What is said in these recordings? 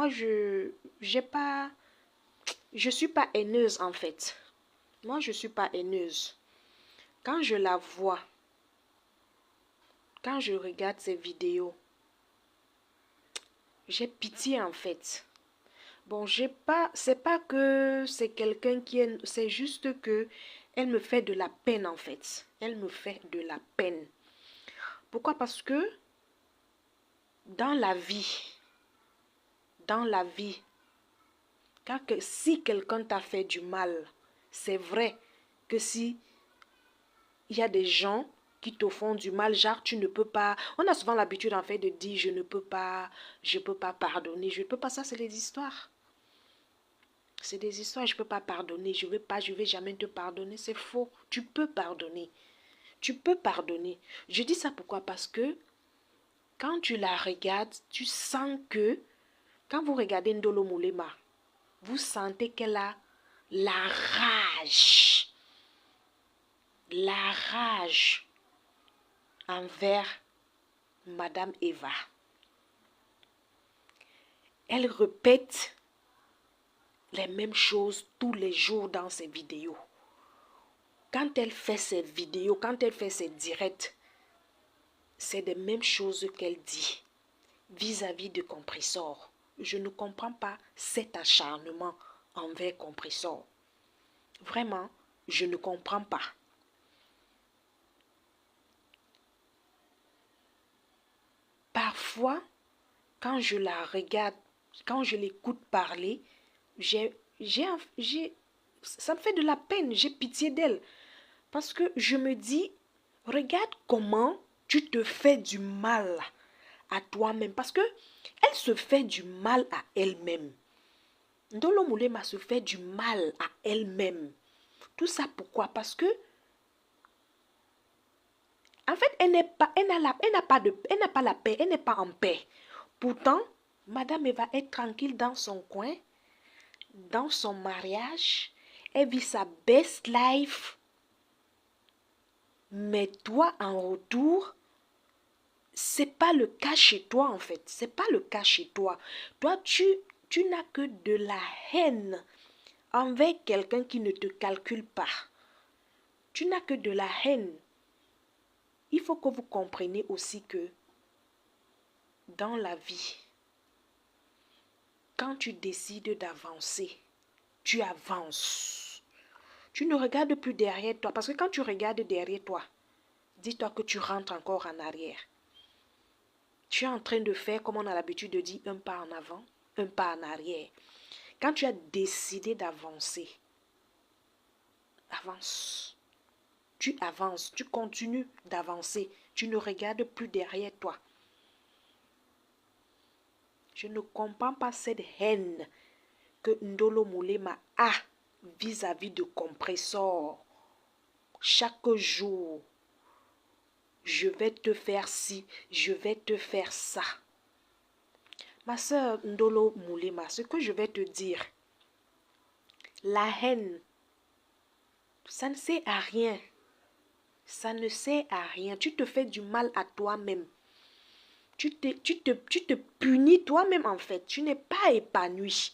moi, je suis pas haineuse en fait. Moi, je suis pas haineuse. Quand je la vois, quand je regarde ces vidéos, j'ai pitié en fait. Bon, c'est pas que c'est quelqu'un qui est, c'est juste que elle me fait de la peine en fait. Elle me fait de la peine. Pourquoi? Parce que dans la vie, si quelqu'un t'a fait du mal, c'est vrai que si il y a des gens qui te font du mal, genre tu ne peux pas, on a souvent l'habitude en fait de dire je peux pas pardonner, je ne peux pas, ça c'est des histoires. C'est des histoires, je ne peux pas pardonner, je vais jamais te pardonner, c'est faux. Tu peux pardonner. Tu peux pardonner. Je dis ça pourquoi? Parce que quand tu la regardes, tu sens que, quand vous regardez Ndolo Moulema, vous sentez qu'elle a la rage. La rage envers Madame Eva. Elle répète les mêmes choses tous les jours dans ses vidéos. Quand elle fait ses vidéos, quand elle fait ses directs, c'est les mêmes choses qu'elle dit vis-à-vis de Compressor. Je ne comprends pas cet acharnement envers Compressor. Vraiment, je ne comprends pas. Parfois, quand je la regarde, quand je l'écoute parler, ça me fait de la peine, j'ai pitié d'elle. Parce que je me dis, regarde comment tu te fais du mal à toi-même. Parce que elle se fait du mal à elle-même. Ndolo Moulema se fait du mal à elle-même. Tout ça pourquoi? Parce que, en fait, elle n'a pas la paix, elle n'est pas en paix. Pourtant, Madame Eva est tranquille dans son coin, dans son mariage. Elle vit sa best life. Mais toi, en retour, c'est pas le cas chez toi en fait. C'est pas le cas chez toi. Toi, tu n'as que de la haine envers quelqu'un qui ne te calcule pas. Tu n'as que de la haine. Il faut que vous compreniez aussi que dans la vie, quand tu décides d'avancer, tu avances. Tu ne regardes plus derrière toi. Parce que quand tu regardes derrière toi, dis-toi que tu rentres encore en arrière. Tu es en train de faire, comme on a l'habitude de dire, un pas en avant, un pas en arrière. Quand tu as décidé d'avancer, avance. Tu avances, tu continues d'avancer. Tu ne regardes plus derrière toi. Je ne comprends pas cette haine que Ndolo Moulema a vis-à-vis de Compressor. Chaque jour, je vais te faire ci, je vais te faire ça. Ma soeur Ndolo Moulema, ce que je vais te dire, la haine, ça ne sert à rien. Ça ne sert à rien. Tu te fais du mal à toi-même. Tu te punis toi-même en fait. Tu n'es pas épanoui.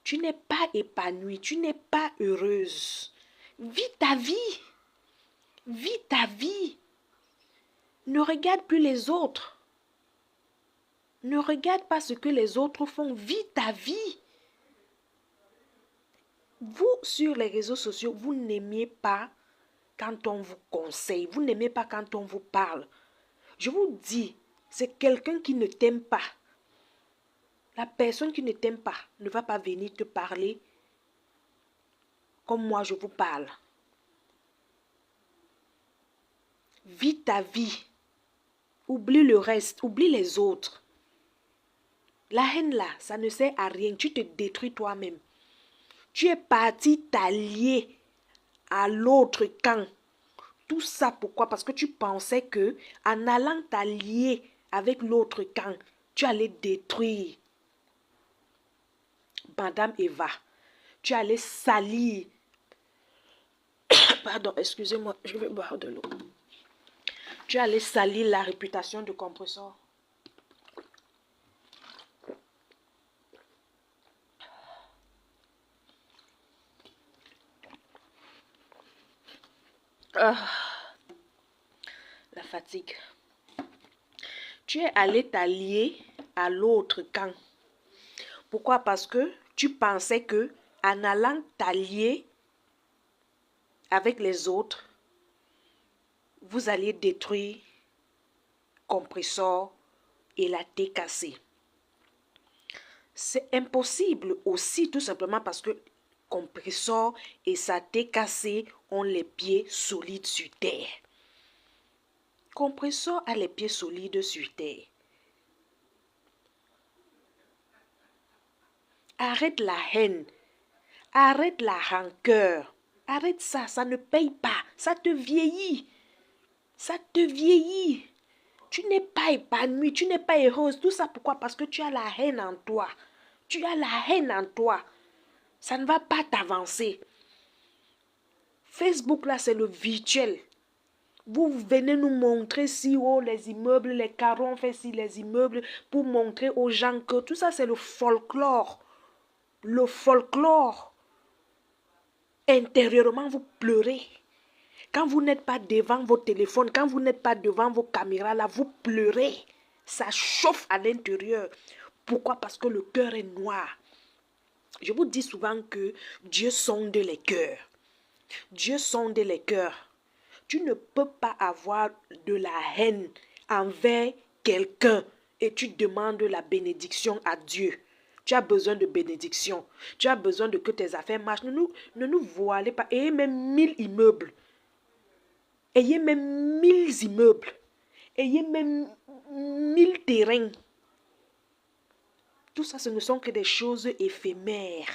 Tu n'es pas épanouie. Tu n'es pas heureuse. Vis ta vie. Vis ta vie. Ne regarde plus les autres. Ne regarde pas ce que les autres font. Vis ta vie. Vous, sur les réseaux sociaux, vous n'aimez pas quand on vous conseille. Vous n'aimez pas quand on vous parle. Je vous dis, c'est quelqu'un qui ne t'aime pas. La personne qui ne t'aime pas ne va pas venir te parler comme moi je vous parle. Vis ta vie. Oublie le reste, oublie les autres. La haine là, ça ne sert à rien. Tu te détruis toi-même. Tu es parti t'allier à l'autre camp. Tout ça pourquoi? Parce que tu pensais que en allant t'allier avec l'autre camp, tu allais détruire Madame Eva. Tu allais salir. Pardon, excusez-moi, je vais boire de l'eau. Tu allais salir la réputation de Compressor. Ah, la fatigue. Tu es allé t'allier à l'autre camp. Pourquoi? Parce que tu pensais que en allant t'allier avec les autres, vous alliez détruire compresseur et la TKC. C'est impossible aussi tout simplement parce que compresseur et sa TKC ont les pieds solides sur terre. Compresseur a les pieds solides sur terre. Arrête la haine. Arrête la rancœur. Arrête ça, ça ne paye pas. Ça te vieillit. Ça te vieillit. Tu n'es pas épanouie, tu n'es pas heureuse. Tout ça pourquoi? Parce que tu as la haine en toi. Tu as la haine en toi. Ça ne va pas t'avancer. Facebook, là, c'est le virtuel. Vous venez nous montrer si oh, les immeubles, les carreaux, on fait si les immeubles pour montrer aux gens que tout ça, c'est le folklore. Le folklore. Intérieurement, vous pleurez. Quand vous n'êtes pas devant vos téléphones, quand vous n'êtes pas devant vos caméras, là, vous pleurez. Ça chauffe à l'intérieur. Pourquoi? Parce que le cœur est noir. Je vous dis souvent que Dieu sonde les cœurs. Dieu sonde les cœurs. Tu ne peux pas avoir de la haine envers quelqu'un et tu demandes la bénédiction à Dieu. Tu as besoin de bénédiction. Tu as besoin de que tes affaires marchent. Ne nous voilez pas. Ayez même 1000 immeubles. Ayez même 1000 immeubles. Ayez même 1000 terrains. Tout ça, ce ne sont que des choses éphémères.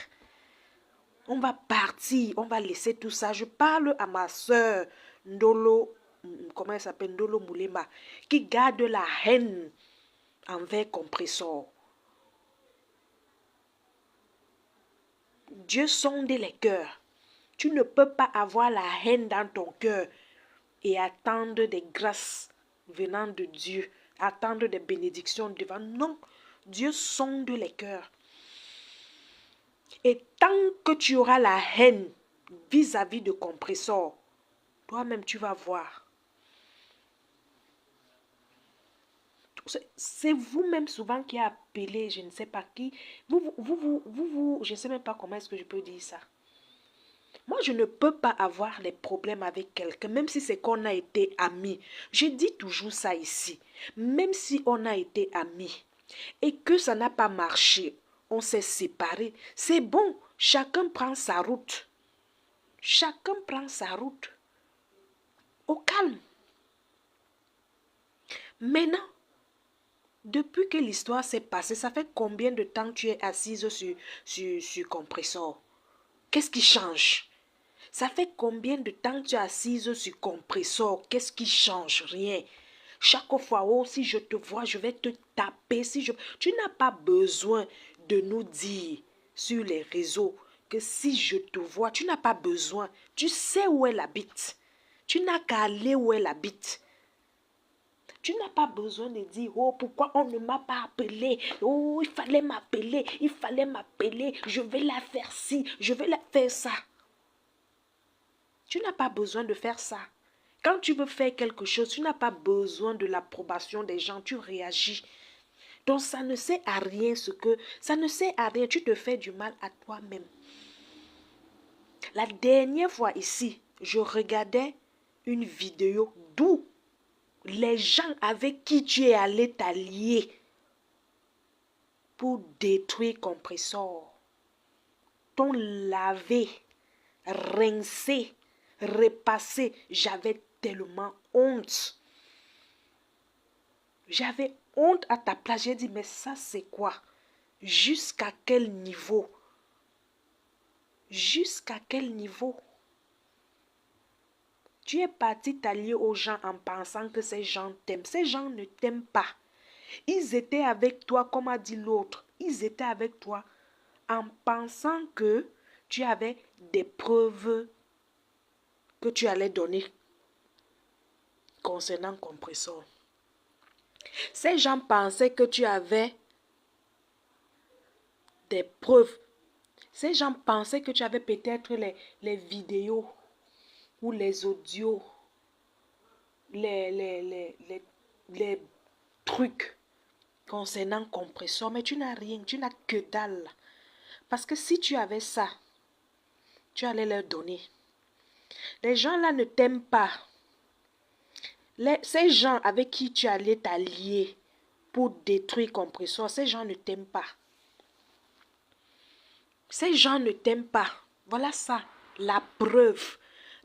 On va partir, on va laisser tout ça. Je parle à ma soeur Ndolo, comment elle s'appelle, Ndolo Moulema, qui garde la haine envers compresseur. Dieu sonde les cœurs. Tu ne peux pas avoir la haine dans ton cœur et attendre des grâces venant de Dieu, attendre des bénédictions devant. Non, Dieu sonde les cœurs. Et tant que tu auras la haine vis-à-vis de compresseur, toi-même tu vas voir. C'est vous-même souvent qui a appelé, je ne sais pas qui. Je ne sais même pas comment est-ce que je peux dire ça. Moi, je ne peux pas avoir des problèmes avec quelqu'un, même si c'est qu'on a été amis. Je dis toujours ça ici. Même si on a été amis et que ça n'a pas marché, on s'est séparés, c'est bon, chacun prend sa route. Chacun prend sa route. Au calme. Maintenant, depuis que l'histoire s'est passée, ça fait combien de temps tu es assise sur compresseur? Qu'est-ce qui change? Ça fait combien de temps tu es assise sur compresseur? Qu'est-ce qui change? Rien. Chaque fois, oh, si je te vois, je vais te taper. Tu n'as pas besoin de nous dire sur les réseaux que si je te vois, tu n'as pas besoin. Tu sais où elle habite. Tu n'as qu'à aller où elle habite. Tu n'as pas besoin de dire, oh, pourquoi on ne m'a pas appelé? Oh, il fallait m'appeler, je vais la faire ci, je vais la faire ça. Tu n'as pas besoin de faire ça. Quand tu veux faire quelque chose, tu n'as pas besoin de l'approbation des gens, tu réagis. Donc ça ne sert à rien ça ne sert à rien, tu te fais du mal à toi-même. La dernière fois ici, je regardais une vidéo d'où les gens avec qui tu es allé t'allier pour détruire compresseur t'ont lavé, rincé, repassé. J'avais tellement honte. J'avais honte à ta place. J'ai dit, mais ça c'est quoi? Jusqu'à quel niveau? Jusqu'à quel niveau? Tu es parti t'allier aux gens en pensant que ces gens t'aiment. Ces gens ne t'aiment pas. Ils étaient avec toi, comme a dit l'autre. Ils étaient avec toi en pensant que tu avais des preuves que tu allais donner concernant compresseur. Ces gens pensaient que tu avais des preuves. Ces gens pensaient que tu avais peut-être les vidéos. ou les audios, les trucs concernant compresseur, mais tu n'as rien, tu n'as que dalle. Parce que si tu avais ça, tu allais leur donner. Les gens là ne t'aiment pas. Ces gens avec qui tu allais t'allier pour détruire compresseur, ces gens ne t'aiment pas. Ces gens ne t'aiment pas. Voilà ça, la preuve.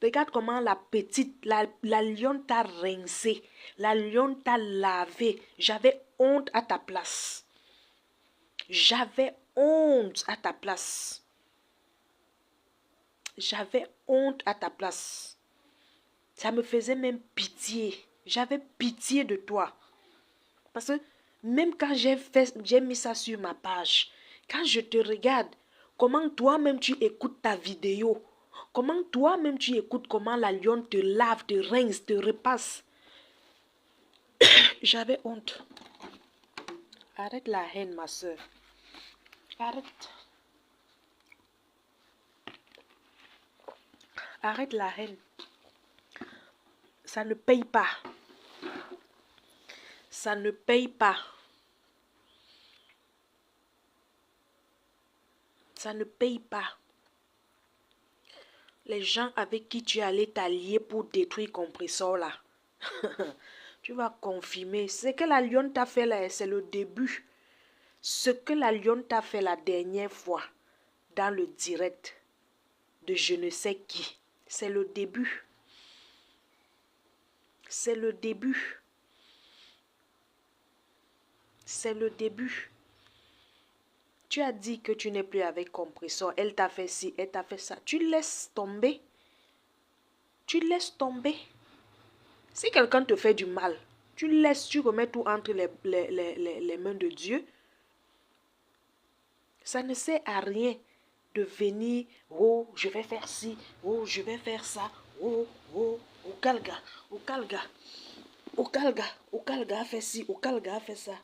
Regarde comment la petite, la lionne t'a rincé. La lionne t'a lavé. J'avais honte à ta place. J'avais honte à ta place. J'avais honte à ta place. Ça me faisait même pitié. J'avais pitié de toi. Parce que même quand j'ai mis ça sur ma page, quand je te regarde, comment toi-même tu écoutes ta vidéo, comment toi-même tu écoutes comment la lionne te lave, te rince, te repasse. J'avais honte. Arrête la haine, ma soeur. Arrête. Arrête la haine. Ça ne paye pas. Ça ne paye pas. Ça ne paye pas. Les gens avec qui tu allais t'allier pour détruire compresseur là. Tu vas confirmer. Ce que la lionne t'a fait là, c'est le début. Ce que la lionne t'a fait la dernière fois dans le direct de je ne sais qui, c'est le début. C'est le début. C'est le début. Tu as dit que tu n'es plus avec compresseur. Elle t'a fait ci, elle t'a fait ça. Tu laisses tomber. Tu laisses tomber. Si quelqu'un te fait du mal, tu laisses, tu remets tout entre les mains de Dieu. Ça ne sert à rien de venir, oh, je vais faire ci, oh, je vais faire ça, oh, oh, au calga, au calga, au calga, au calga a fait ci, au calga a fait ça.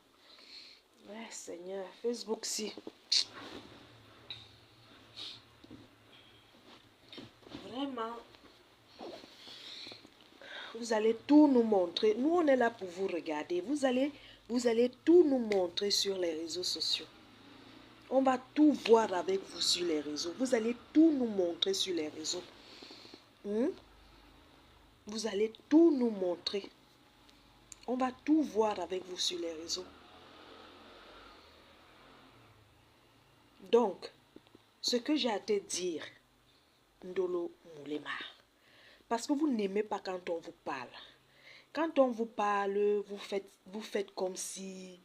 Ouais, Seigneur, Facebook si. Vraiment, vous allez tout nous montrer. Nous, on est là pour vous regarder. Vous allez tout nous montrer sur les réseaux sociaux. On va tout voir avec vous sur les réseaux. Vous allez tout nous montrer sur les réseaux. Vous allez tout nous montrer. On va tout voir avec vous sur les réseaux. Donc, ce que j'ai à te dire, Ndolo Moulema, parce que vous n'aimez pas quand on vous parle. Quand on vous parle, vous faites comme si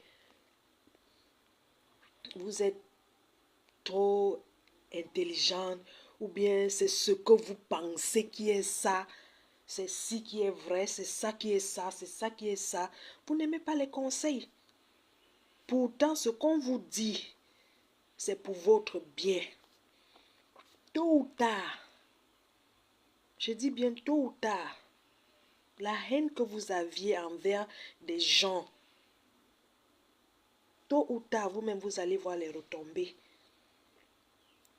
vous êtes trop intelligente, ou bien c'est ce que vous pensez qui est ça, c'est ci qui est vrai, c'est ça qui est ça, c'est ça qui est ça. Vous n'aimez pas les conseils. Pourtant, ce qu'on vous dit, c'est pour votre bien. Tôt ou tard, je dis bien tôt ou tard, la haine que vous aviez envers des gens, tôt ou tard, vous-même, vous allez voir les retombées.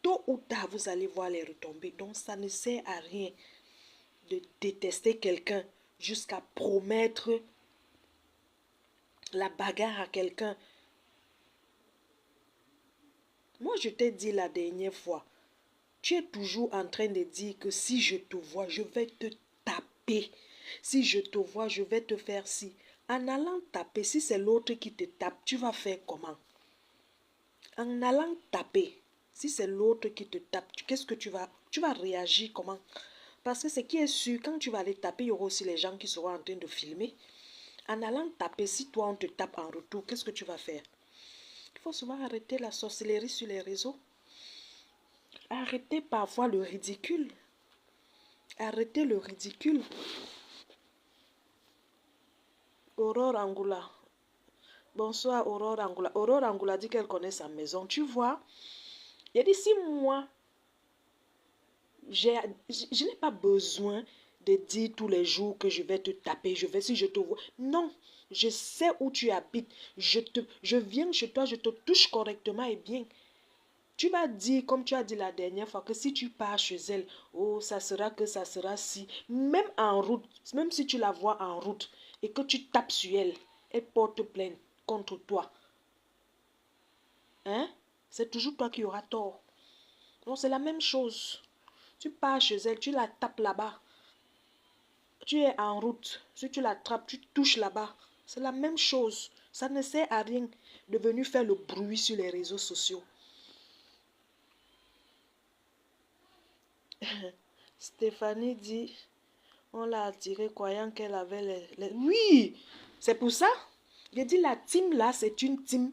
Tôt ou tard, vous allez voir les retombées. Donc, ça ne sert à rien de détester quelqu'un jusqu'à promettre la bagarre à quelqu'un. Moi, je t'ai dit la dernière fois, tu es toujours en train de dire que si je te vois, je vais te taper. Si je te vois, je vais te faire ci. En allant taper, si c'est l'autre qui te tape, tu vas faire comment? En allant taper, si c'est l'autre qui te tape, qu'est-ce que tu vas réagir comment? Parce que ce qui est sûr, quand tu vas aller taper, il y aura aussi les gens qui seront en train de filmer. En allant taper, si toi on te tape en retour, qu'est-ce que tu vas faire? Il faut souvent arrêter la sorcellerie sur les réseaux. Arrêtez parfois le ridicule. Arrêtez le ridicule. Aurore Angoula. Bonsoir Aurore Angoula. Aurore Angoula dit qu'elle connaît sa maison. Tu vois, il a dit si moi, je n'ai pas besoin de dire tous les jours que je vais te taper, si je te vois. Non, je sais où tu habites. Je viens chez toi, je te touche correctement et bien. Tu vas dire, comme tu as dit la dernière fois, que si tu pars chez elle, oh, ça sera que ça sera si. Même en route, même si tu la vois en route et que tu tapes sur elle, elle porte plainte contre toi. Hein? C'est toujours toi qui auras tort. Donc c'est la même chose. Tu pars chez elle, tu la tapes là-bas. Tu es en route. Si tu l'attrapes, tu touches là-bas. C'est la même chose. Ça ne sert à rien de venir faire le bruit sur les réseaux sociaux. Stéphanie dit, on l'a attirée croyant qu'elle avait les... Oui, c'est pour ça. J'ai dit, la team là, c'est une team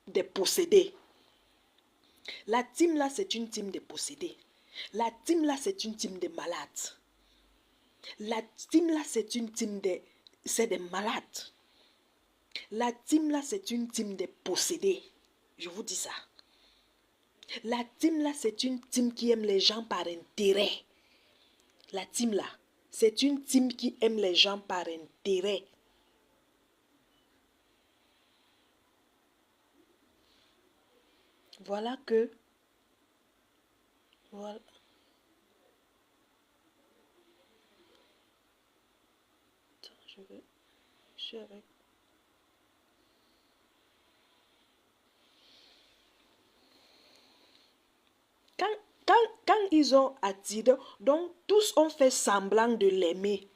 des possédés. La team là, c'est une team des possédés. La team là, c'est une team des malades. La team là, c'est une team des... C'est des malades. La team là, c'est une team des possédés. Je vous dis ça. La team là, c'est une team qui aime les gens par intérêt. La team là, c'est une team qui aime les gens par intérêt. Voilà que... Voilà. Attends, je suis avec... Quand ils ont attiré, donc tous ont fait semblant de l'aimer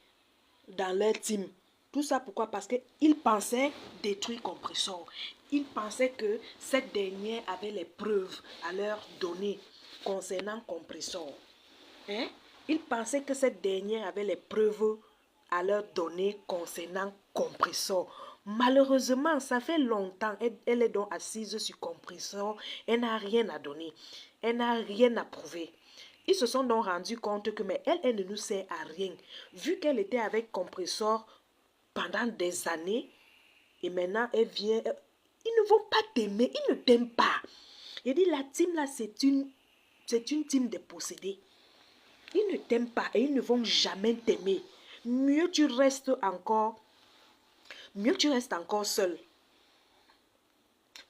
dans leur team. Tout ça pourquoi? Parce qu'ils pensaient détruire Compressor. Ils pensaient que cette dernière avait les preuves à leur donner concernant Compressor. Hein? Ils pensaient que cette dernière avait les preuves à leur donner concernant Compressor. Malheureusement, ça fait longtemps, elle est donc assise sur Compressor, elle n'a rien à donner, elle n'a rien à prouver. Ils se sont donc rendus compte que, mais elle ne nous sert à rien. Vu qu'elle était avec Compressor pendant des années, et maintenant elle vient, ils ne vont pas t'aimer, ils ne t'aiment pas. Il dit, la team là, c'est une team de possédés. Ils ne t'aiment pas et ils ne vont jamais t'aimer. Mieux tu restes encore seul.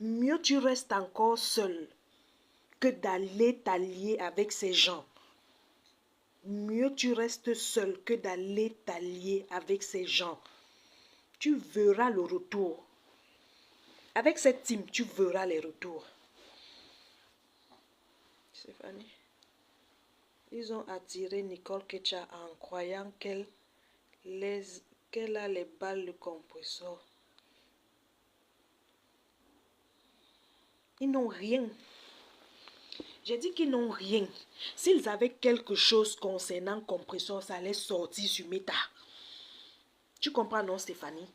Mieux tu restes encore seul que d'aller t'allier avec ces gens. Mieux tu restes seul que d'aller t'allier avec ces gens. Tu verras le retour. Avec cette team, tu verras les retours. Stéphanie. Ils ont attiré Nicole Ketcha en croyant qu'elle a les balles de compresseur. Ils n'ont rien. J'ai dit qu'ils n'ont rien. S'ils avaient quelque chose concernant compresseur, ça allait sortir sur Meta. Tu comprends, non, Stéphanie?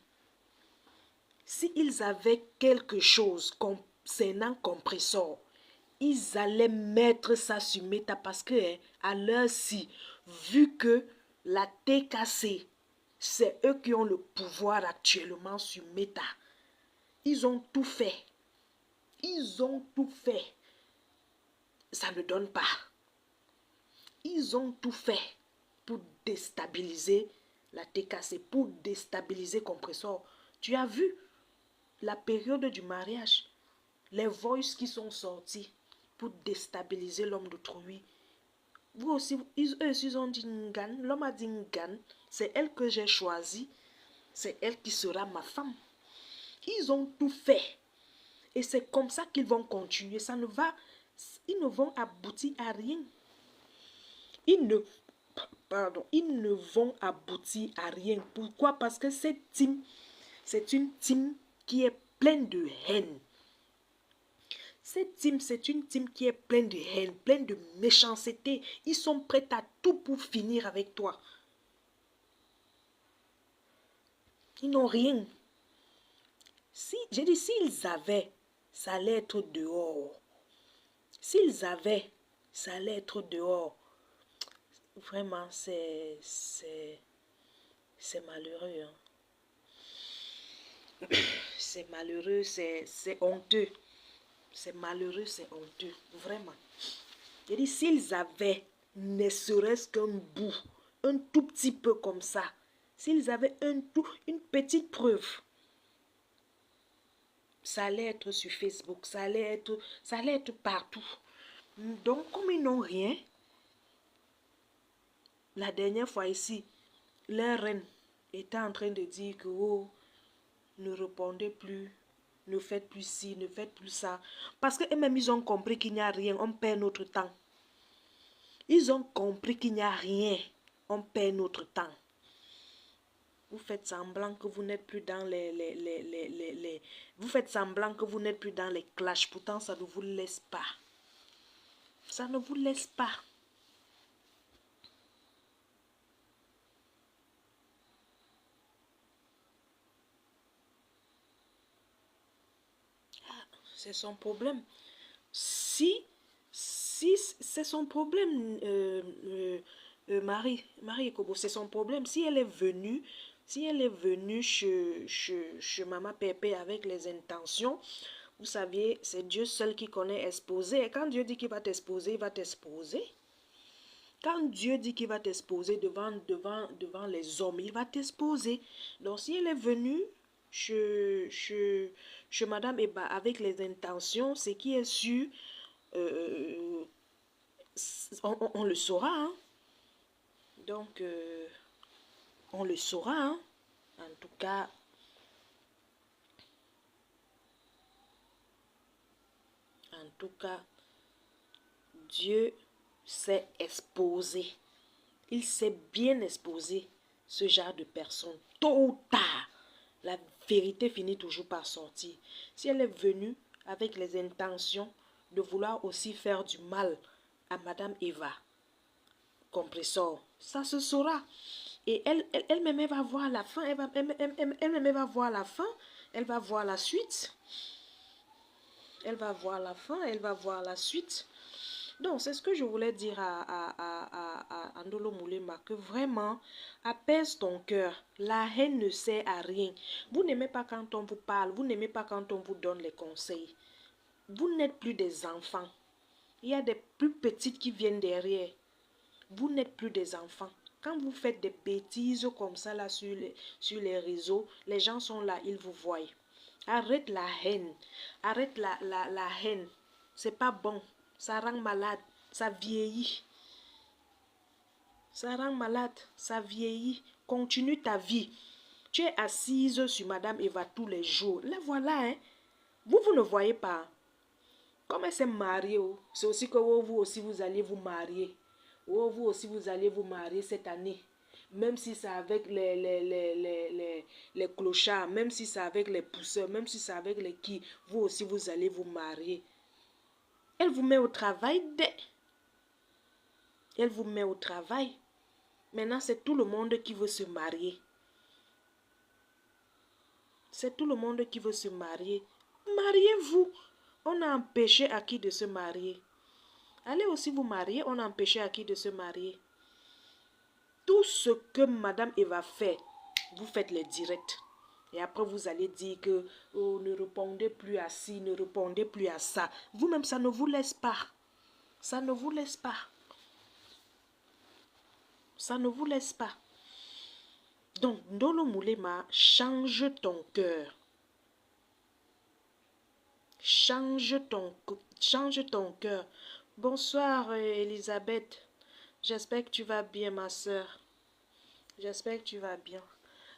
S'ils avaient quelque chose concernant compresseur, ils allaient mettre ça sur Meta parce que, à l'heure-ci, vu que la TKC, c'est eux qui ont le pouvoir actuellement sur Meta, ils ont tout fait. Ils ont tout fait. Ça ne donne pas. Ils ont tout fait pour déstabiliser la TKC, pour déstabiliser Compressor. Tu as vu la période du mariage, les voices qui sont sortis pour déstabiliser l'homme d'autrui. Vous aussi, eux aussi ont dit Ngan. L'homme a dit Ngan, c'est elle que j'ai choisie, c'est elle qui sera ma femme. Ils ont tout fait. Et c'est comme ça qu'ils vont continuer. Ils ne vont aboutir à rien. Ils ne vont aboutir à rien. Pourquoi? Parce que cette team, c'est une team qui est pleine de haine. Cette team, c'est une team qui est pleine de haine, pleine de méchanceté. Ils sont prêts à tout pour finir avec toi. Ils n'ont rien. J'ai dit, s'ils avaient, ça allait être dehors. S'ils avaient, ça allait être dehors. Vraiment, c'est malheureux. Hein. C'est malheureux, c'est honteux. C'est malheureux, c'est honteux. Vraiment. J'ai dit, s'ils avaient ne serait-ce qu'un bout, un tout petit peu comme ça, s'ils avaient une petite preuve, Ça allait être sur Facebook, ça allait être partout. Donc, comme ils n'ont rien, la dernière fois ici, leur reine était en train de dire que oh, ne répondez plus, ne faites plus ci, ne faites plus ça. Parce qu'eux-mêmes, ils ont compris qu'il n'y a rien, on perd notre temps. Ils ont compris qu'il n'y a rien, on perd notre temps. Vous faites semblant que vous n'êtes plus dans Vous faites semblant que vous n'êtes plus dans les clashs. Pourtant, ça ne vous laisse pas. Ça ne vous laisse pas. C'est son problème. Si c'est son problème, Marie Kobo, c'est son problème. Si elle est venue chez Maman Pépé avec les intentions, vous saviez, c'est Dieu seul qui connaît exposer. Et quand Dieu dit qu'il va t'exposer, il va t'exposer. Quand Dieu dit qu'il va t'exposer devant les hommes, il va t'exposer. Donc si elle est venue chez Madame Eba avec les intentions, c'est qui est sûr, on le saura. Hein? Donc, on le saura. Hein? En tout cas, Dieu s'est exposé. Il s'est bien exposé, ce genre de personne. Tôt ou tard, la vérité finit toujours par sortir. Si elle est venue avec les intentions de vouloir aussi faire du mal à Madame Eva, compressor, ça se saura. Et elle-même, elle va voir la fin, elle-même va voir la fin, elle va voir la suite. Elle va voir la fin, elle va voir la suite. Donc, c'est ce que je voulais dire à Ndolo Moulema, que vraiment, apaise ton cœur. La haine ne sert à rien. Vous n'aimez pas quand on vous parle, vous n'aimez pas quand on vous donne les conseils. Vous n'êtes plus des enfants. Il y a des plus petites qui viennent derrière. Vous n'êtes plus des enfants. Quand vous faites des bêtises comme ça là sur les réseaux, les gens sont là, ils vous voient. Arrête la haine. Arrête la haine. C'est pas bon. Ça rend malade. Ça vieillit. Ça rend malade. Ça vieillit. Continue ta vie. Tu es assise sur Madame Eva tous les jours. La voilà, hein. Vous ne voyez pas. Comme elle s'est mariée, c'est aussi que vous aussi vous allez vous marier. Vous aussi vous allez vous marier cette année. Même si c'est avec les clochards, même si c'est avec les pousseurs, même si c'est avec les qui, vous aussi vous allez vous marier. Elle vous met au travail dès. Elle vous met au travail. Maintenant, c'est tout le monde qui veut se marier. C'est tout le monde qui veut se marier. Mariez-vous. On a empêché à qui de se marier. Allez aussi vous marier, on a empêché à qui de se marier. Tout ce que Madame Eva fait, vous faites les directs. Et après, vous allez dire que oh, ne répondez plus à ci, ne répondez plus à ça. Vous-même, ça ne vous laisse pas. Ça ne vous laisse pas. Ça ne vous laisse pas. Donc, Ndolo Moulema, change ton cœur. Change ton cœur. Bonsoir, Elisabeth. J'espère que tu vas bien, ma soeur. J'espère que tu vas bien.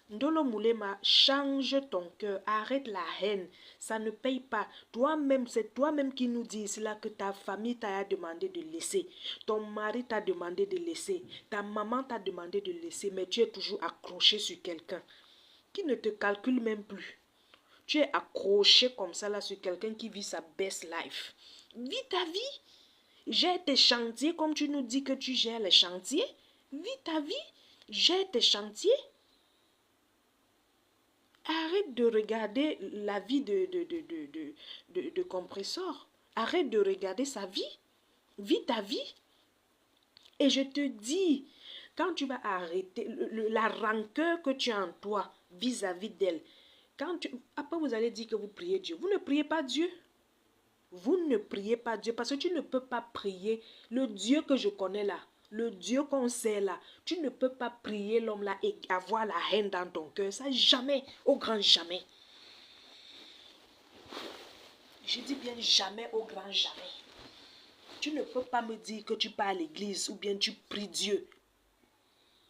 Ndolo Moulema, change ton cœur. Arrête la haine. Ça ne paye pas. Toi-même, c'est toi-même qui nous dis cela que ta famille t'a demandé de laisser. Ton mari t'a demandé de laisser. Ta maman t'a demandé de laisser. Mais tu es toujours accroché sur quelqu'un qui ne te calcule même plus. Tu es accroché comme ça là sur quelqu'un qui vit sa best life. Vis ta vie. Gère tes chantiers comme tu nous dis que tu gères les chantiers. Vis ta vie. Gère tes chantiers. Arrête de regarder la vie de compresseur. Arrête de regarder sa vie. Vis ta vie. Et je te dis, quand tu vas arrêter la rancœur que tu as en toi vis-à-vis d'elle, après vous allez dire que vous priez Dieu. Vous ne priez pas Dieu. Vous ne priez pas Dieu parce que tu ne peux pas prier le Dieu que je connais là. Le Dieu qu'on sait là. Tu ne peux pas prier l'homme là et avoir la haine dans ton cœur. Ça jamais. Au grand jamais. Je dis bien jamais au grand jamais. Tu ne peux pas me dire que tu pars à l'église ou bien tu pries Dieu.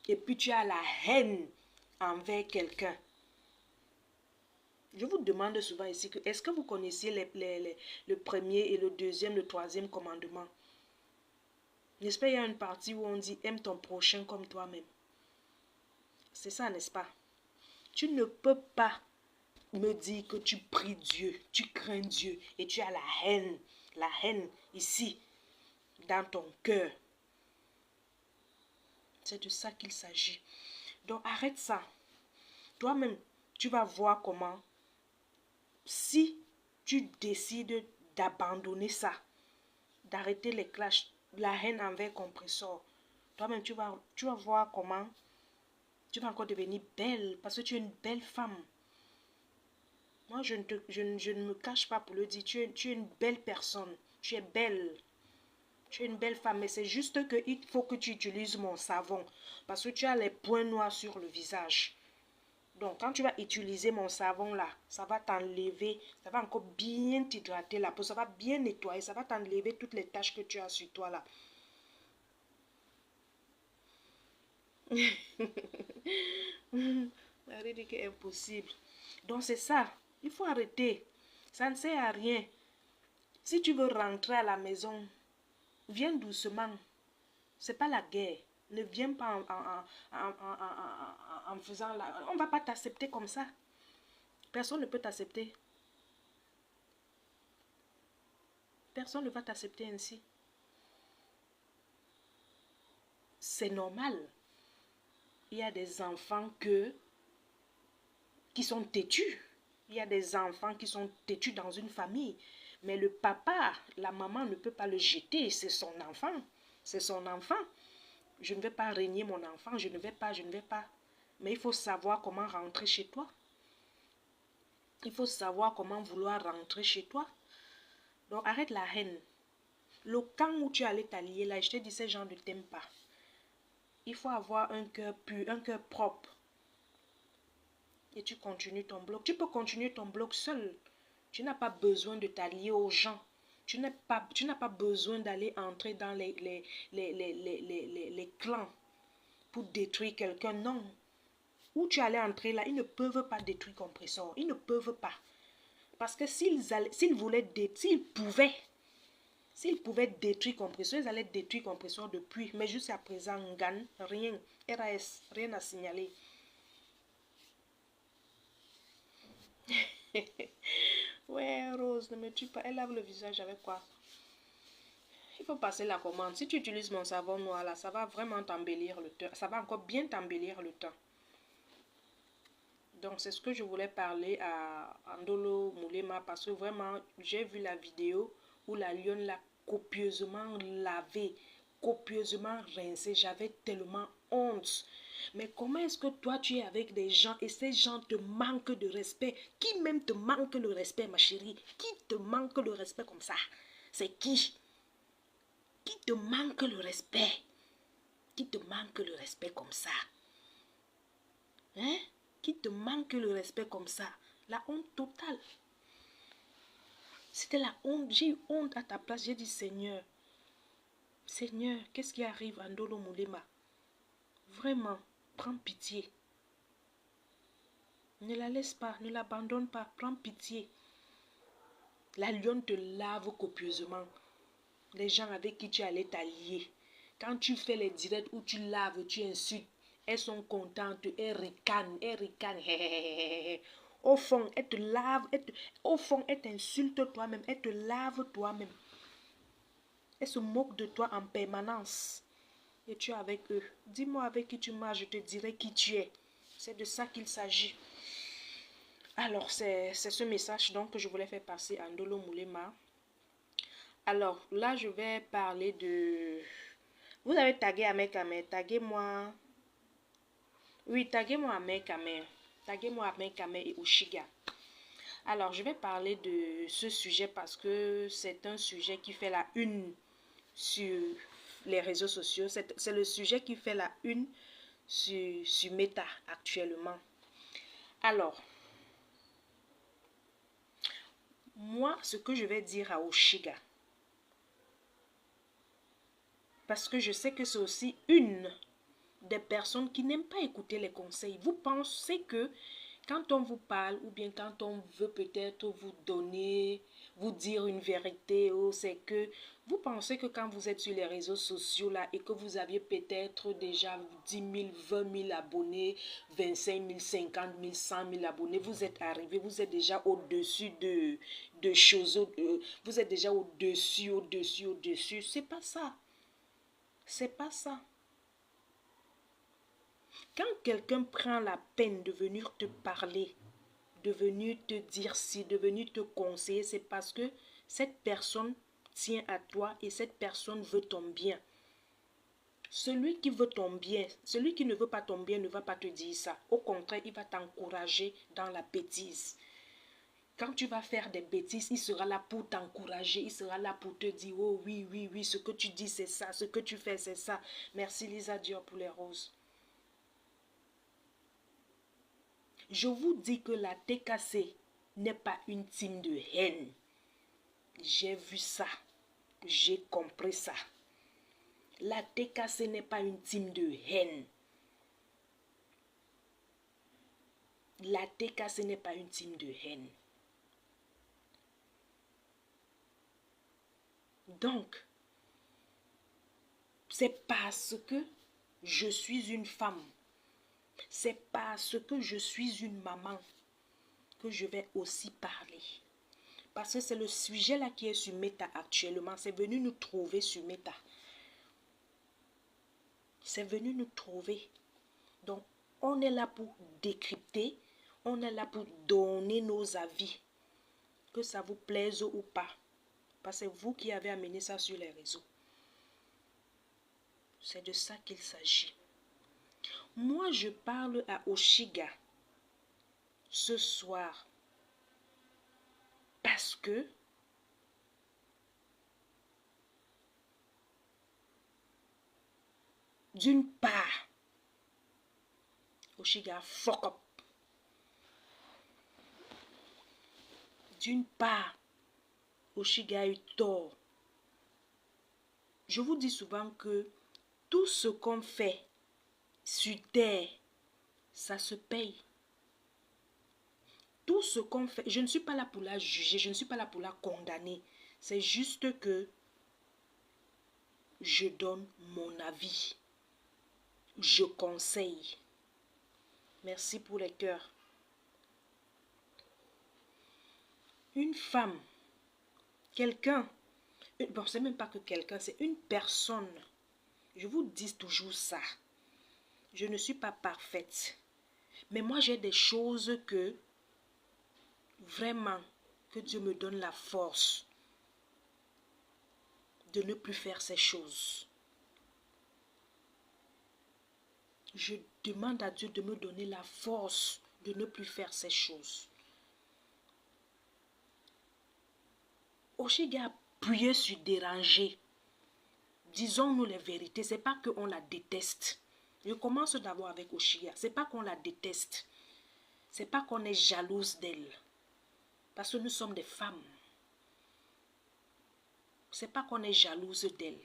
Et puis tu as la haine envers quelqu'un. Je vous demande souvent ici, est-ce que vous connaissiez le premier et le deuxième, le troisième commandement? N'est-ce pas, il y a une partie où on dit, aime ton prochain comme toi-même. C'est ça, n'est-ce pas? Tu ne peux pas me dire que tu pries Dieu, tu crains Dieu et tu as la haine ici, dans ton cœur. C'est de ça qu'il s'agit. Donc arrête ça. Toi-même, tu vas voir comment, si tu décides d'abandonner ça, d'arrêter les clashs, la haine envers compresseur, toi-même, tu vas voir comment tu vas encore devenir belle, parce que tu es une belle femme. Moi, je ne me cache pas pour le dire, tu es une belle personne, tu es belle. Tu es une belle femme, mais c'est juste qu'il faut que tu utilises mon savon, parce que tu as les points noirs sur le visage. Donc, quand tu vas utiliser mon savon là, ça va t'enlever, ça va encore bien t'hydrater la peau, ça va bien nettoyer, ça va t'enlever toutes les taches que tu as sur toi là. Marie dit que c'est impossible. Donc, c'est ça. Il faut arrêter. Ça ne sert à rien. Si tu veux rentrer à la maison, viens doucement. C'est pas la guerre. Ne viens pas en faisant la... On ne va pas t'accepter comme ça. Personne ne peut t'accepter. Personne ne va t'accepter ainsi. C'est normal. Il y a des enfants qui sont têtus. Il y a des enfants qui sont têtus dans une famille. Mais le papa, la maman ne peut pas le jeter. C'est son enfant. C'est son enfant. Je ne vais pas régner mon enfant. Je ne vais pas. Mais il faut savoir comment rentrer chez toi. Il faut savoir comment vouloir rentrer chez toi. Donc arrête la haine. Le camp où tu allais t'allier là, je te dis, ces gens ne t'aiment pas. Il faut avoir un cœur pur, un cœur propre. Et tu continues ton bloc. Tu peux continuer ton bloc seul. Tu n'as pas besoin de t'allier aux gens. Tu n'as pas besoin d'aller entrer dans les clans pour détruire quelqu'un. Non. Où tu allais entrer là, ils ne peuvent pas détruire Compressor. Ils ne peuvent pas. Parce que s'ils pouvaient détruire Compressor, ils allaient détruire Compressor depuis. Mais jusqu'à présent, Ngan, rien. RAS, rien à signaler. Ouais, Rose, ne me tue pas. Elle lave le visage avec quoi? Il faut passer la commande. Si tu utilises mon savon noir là, ça va vraiment t'embellir le teint. Ça va encore bien t'embellir le teint. Donc, c'est ce que je voulais parler à Ndolo Moulema, parce que vraiment, j'ai vu la vidéo où la lionne l'a copieusement lavée, copieusement rincée. J'avais tellement honte. Mais comment est-ce que toi, tu es avec des gens et ces gens te manquent de respect? Qui même te manque le respect, ma chérie? Qui te manque le respect comme ça? C'est qui? Qui te manque le respect? Qui te manque le respect comme ça? Hein? Qui te manque le respect comme ça? La honte totale. C'était la honte. J'ai eu honte à ta place. J'ai dit, Seigneur, Seigneur, qu'est-ce qui arrive à Ndolo Moulema? Vraiment, prends pitié. Ne la laisse pas, ne l'abandonne pas, prends pitié. La lionne te lave copieusement. Les gens avec qui tu allais t'allier. Quand tu fais les directs où tu laves, tu insultes, elles sont contentes, elles ricanent. Au fond, elles te lavent, au fond, elles t'insultent toi-même, elles te lavent toi-même. Elles se moquent de toi en permanence. Et tu es avec eux. Dis-moi avec qui tu marches, je te dirai qui tu es. C'est de ça qu'il s'agit. Alors, c'est ce message donc que je voulais faire passer à Ndolo Moulema. Alors, là, je vais parler de... Vous avez tagué Amekame, taguez-moi... Oui, taguez-moi Amekame. Taguez-moi Amekame et Ushiga. Alors, je vais parler de ce sujet parce que c'est un sujet qui fait la une sur les réseaux sociaux. C'est le sujet qui fait la une sur Meta actuellement. Alors, Moi, ce que je vais dire à Oshiga, parce que je sais que c'est aussi une des personnes qui n'aiment pas écouter les conseils. Vous pensez que quand on vous parle ou bien quand on veut peut-être vous donner, vous dire une vérité, oh, c'est que vous pensez que quand vous êtes sur les réseaux sociaux là et que vous aviez peut-être déjà 10 000, 20 000 abonnés, 25 000, 50 000, 100 000 abonnés, vous êtes arrivé, vous êtes déjà au-dessus de choses, vous êtes déjà au-dessus. C'est pas ça. C'est pas ça. Quand quelqu'un prend la peine de venir te parler, de venir te dire si, de venir te conseiller, c'est parce que cette personne tient à toi et cette personne veut ton bien. Celui qui veut ton bien, celui qui ne veut pas ton bien ne va pas te dire ça. Au contraire, il va t'encourager dans la bêtise. Quand tu vas faire des bêtises, il sera là pour t'encourager, il sera là pour te dire, oh oui, oui, oui, ce que tu dis c'est ça, ce que tu fais c'est ça. Merci Lisa Dior pour les roses. Je vous dis que la TKC n'est pas une team de haine. J'ai vu ça. J'ai compris ça. La TKC n'est pas une team de haine. La TKC n'est pas une team de haine. Donc, c'est parce que je suis une femme, c'est parce que je suis une maman que je vais aussi parler. Parce que c'est le sujet là qui est sur Meta actuellement. C'est venu nous trouver sur Meta. C'est venu nous trouver. Donc, on est là pour décrypter. On est là pour donner nos avis. Que ça vous plaise ou pas. Parce que c'est vous qui avez amené ça sur les réseaux. C'est de ça qu'il s'agit. Moi, je parle à Oshiga ce soir parce que d'une part, Oshiga fuck up. D'une part, Oshiga a eu tort. Je vous dis souvent que tout ce qu'on fait sur terre, ça se paye. Tout ce qu'on fait, je ne suis pas là pour la juger, je ne suis pas là pour la condamner. C'est juste que je donne mon avis. Je conseille. Merci pour les cœurs. Une femme, quelqu'un, bon, c'est même pas que quelqu'un, c'est une personne. Je vous dis toujours ça. Je ne suis pas parfaite. Mais moi, j'ai des choses que, vraiment, que Dieu me donne la force de ne plus faire ces choses. Je demande à Dieu de me donner la force de ne plus faire ces choses. Oshiga a appuyé sur déranger. Disons-nous les vérités, c'est pas qu'on la déteste. Je commence d'abord avec Oshiga. C'est pas qu'on la déteste. C'est pas qu'on est jalouse d'elle. Parce que nous sommes des femmes. C'est pas qu'on est jalouse d'elle.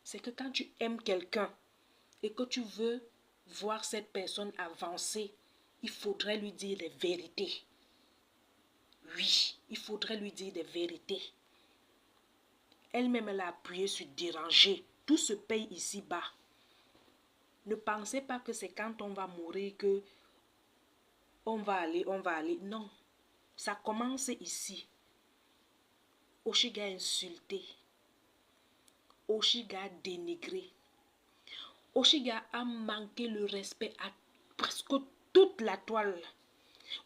C'est que quand tu aimes quelqu'un et que tu veux voir cette personne avancer, il faudrait lui dire les vérités. Oui, il faudrait lui dire des vérités. Elle-même, elle a appuyé sur déranger. Tout se paye ici-bas. Ne pensez pas que c'est quand on va mourir que on va aller. Non, ça commence ici. Oshiga a insulté. Oshiga a dénigré. Oshiga a manqué le respect à presque toute la toile.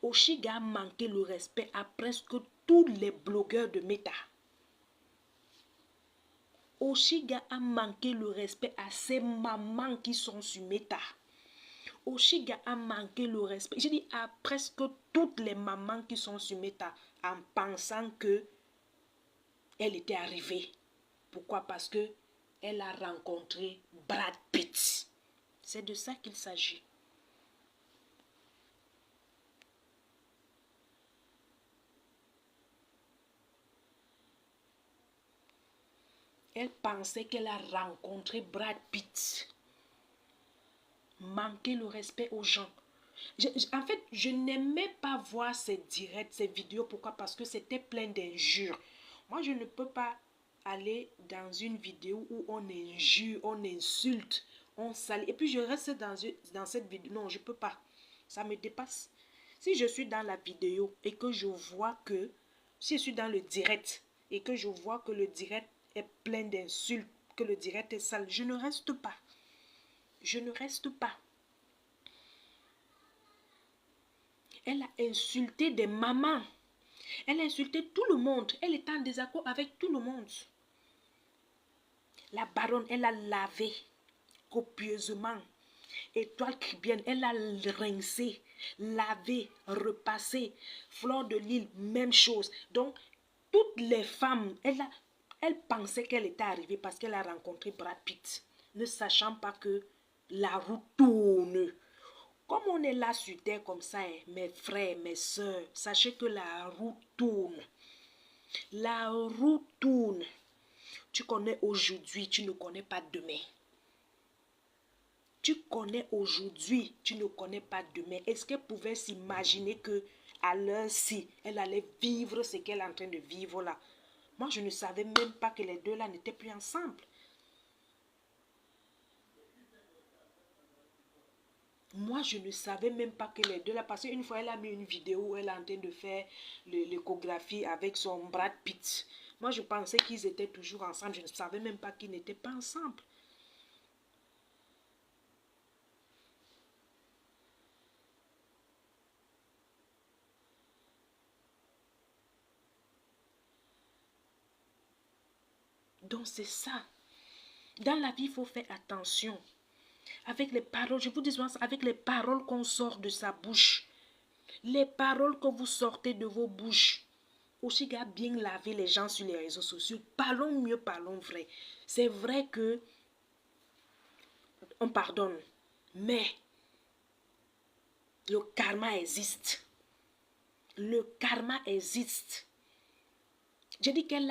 Oshiga a manqué le respect à presque tous les blogueurs de Meta. Oshiga a manqué le respect à ces mamans qui sont sur Meta. Oshiga a manqué le respect, je dis à presque toutes les mamans qui sont sur Meta en pensant que elle était arrivée. Pourquoi? Parce que elle a rencontré Brad Pitt. C'est de ça qu'il s'agit. Elle pensait qu'elle a rencontré Brad Pitt. Manquer le respect aux gens. En fait, je n'aimais pas voir ces directs, ces vidéos. Pourquoi? Parce que c'était plein d'injures. Moi, je ne peux pas aller dans une vidéo où on injure, on insulte, on salit. Et puis, je reste dans cette vidéo. Non, je ne peux pas. Ça me dépasse. Si je suis dans la vidéo et que je vois que, si je suis dans le direct et que je vois que le direct est plein d'insultes, que le direct est sale, je ne reste pas. Je ne reste pas. Elle a insulté des mamans. Elle a insulté tout le monde. Elle était en désaccord avec tout le monde. La baronne, elle a lavé copieusement. Étoile Caribbeenne, elle a rincé, lavé, repassé. Fleur de Lille, même chose. Donc, toutes les femmes, elle pensait qu'elle était arrivée parce qu'elle a rencontré Brad Pitt, ne sachant pas que la roue tourne. Comme on est là sur terre comme ça, hein, mes frères, mes soeurs, sachez que la roue tourne. La roue tourne. Tu connais aujourd'hui, tu ne connais pas demain. Tu connais aujourd'hui, tu ne connais pas demain. Est-ce qu'elle pouvait s'imaginer que à l'heure-ci, elle allait vivre ce qu'elle est en train de vivre là? Moi, je ne savais même pas que les deux là n'étaient plus ensemble. Moi, je ne savais même pas que les deux là, parce qu'une fois, elle a mis une vidéo où elle est en train de faire l'échographie avec son Brad Pitt. Moi, je pensais qu'ils étaient toujours ensemble. Je ne savais même pas qu'ils n'étaient pas ensemble. Donc, c'est ça. Dans la vie, il faut faire attention. Avec les paroles, je vous dis souvent, avec les paroles qu'on sort de sa bouche. Les paroles que vous sortez de vos bouches. Aussi, bien laver les gens sur les réseaux sociaux. Parlons mieux, parlons vrai. C'est vrai que on pardonne, mais le karma existe. Le karma existe. Je dis qu'elle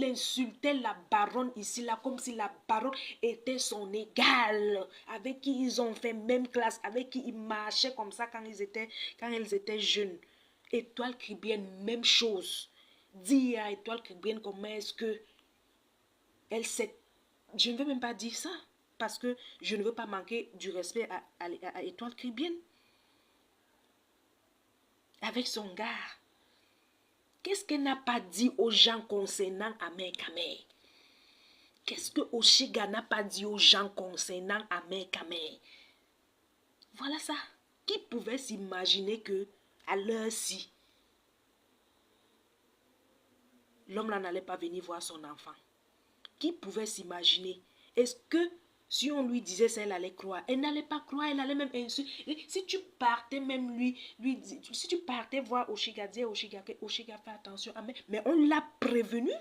insultait la baronne ici, là, comme si la baronne était son égale, avec qui ils ont fait même classe, avec qui ils marchaient comme ça quand elles étaient jeunes. Étoile Caribbeenne, même chose. Dis à Étoile Caribbeenne comment est-ce que elle s'est... Je ne veux même pas dire ça, parce que je ne veux pas manquer du respect à Étoile Caribbeenne. Avec son gars. Qu'est-ce qu'elle n'a pas dit aux gens concernant Amer Kamer? Qu'est-ce que Oshiga n'a pas dit aux gens concernant Amer Kamer? Voilà ça. Qui pouvait s'imaginer que, à l'heure-ci, l'homme là n'allait pas venir voir son enfant? Qui pouvait s'imaginer? Est-ce que si on lui disait ça, elle allait croire? Elle n'allait pas croire, elle allait même insulter. Si tu partais même si tu partais voir Oshiga, dire Oshiga, que Oshiga fait attention. Mais on l'a prévenu.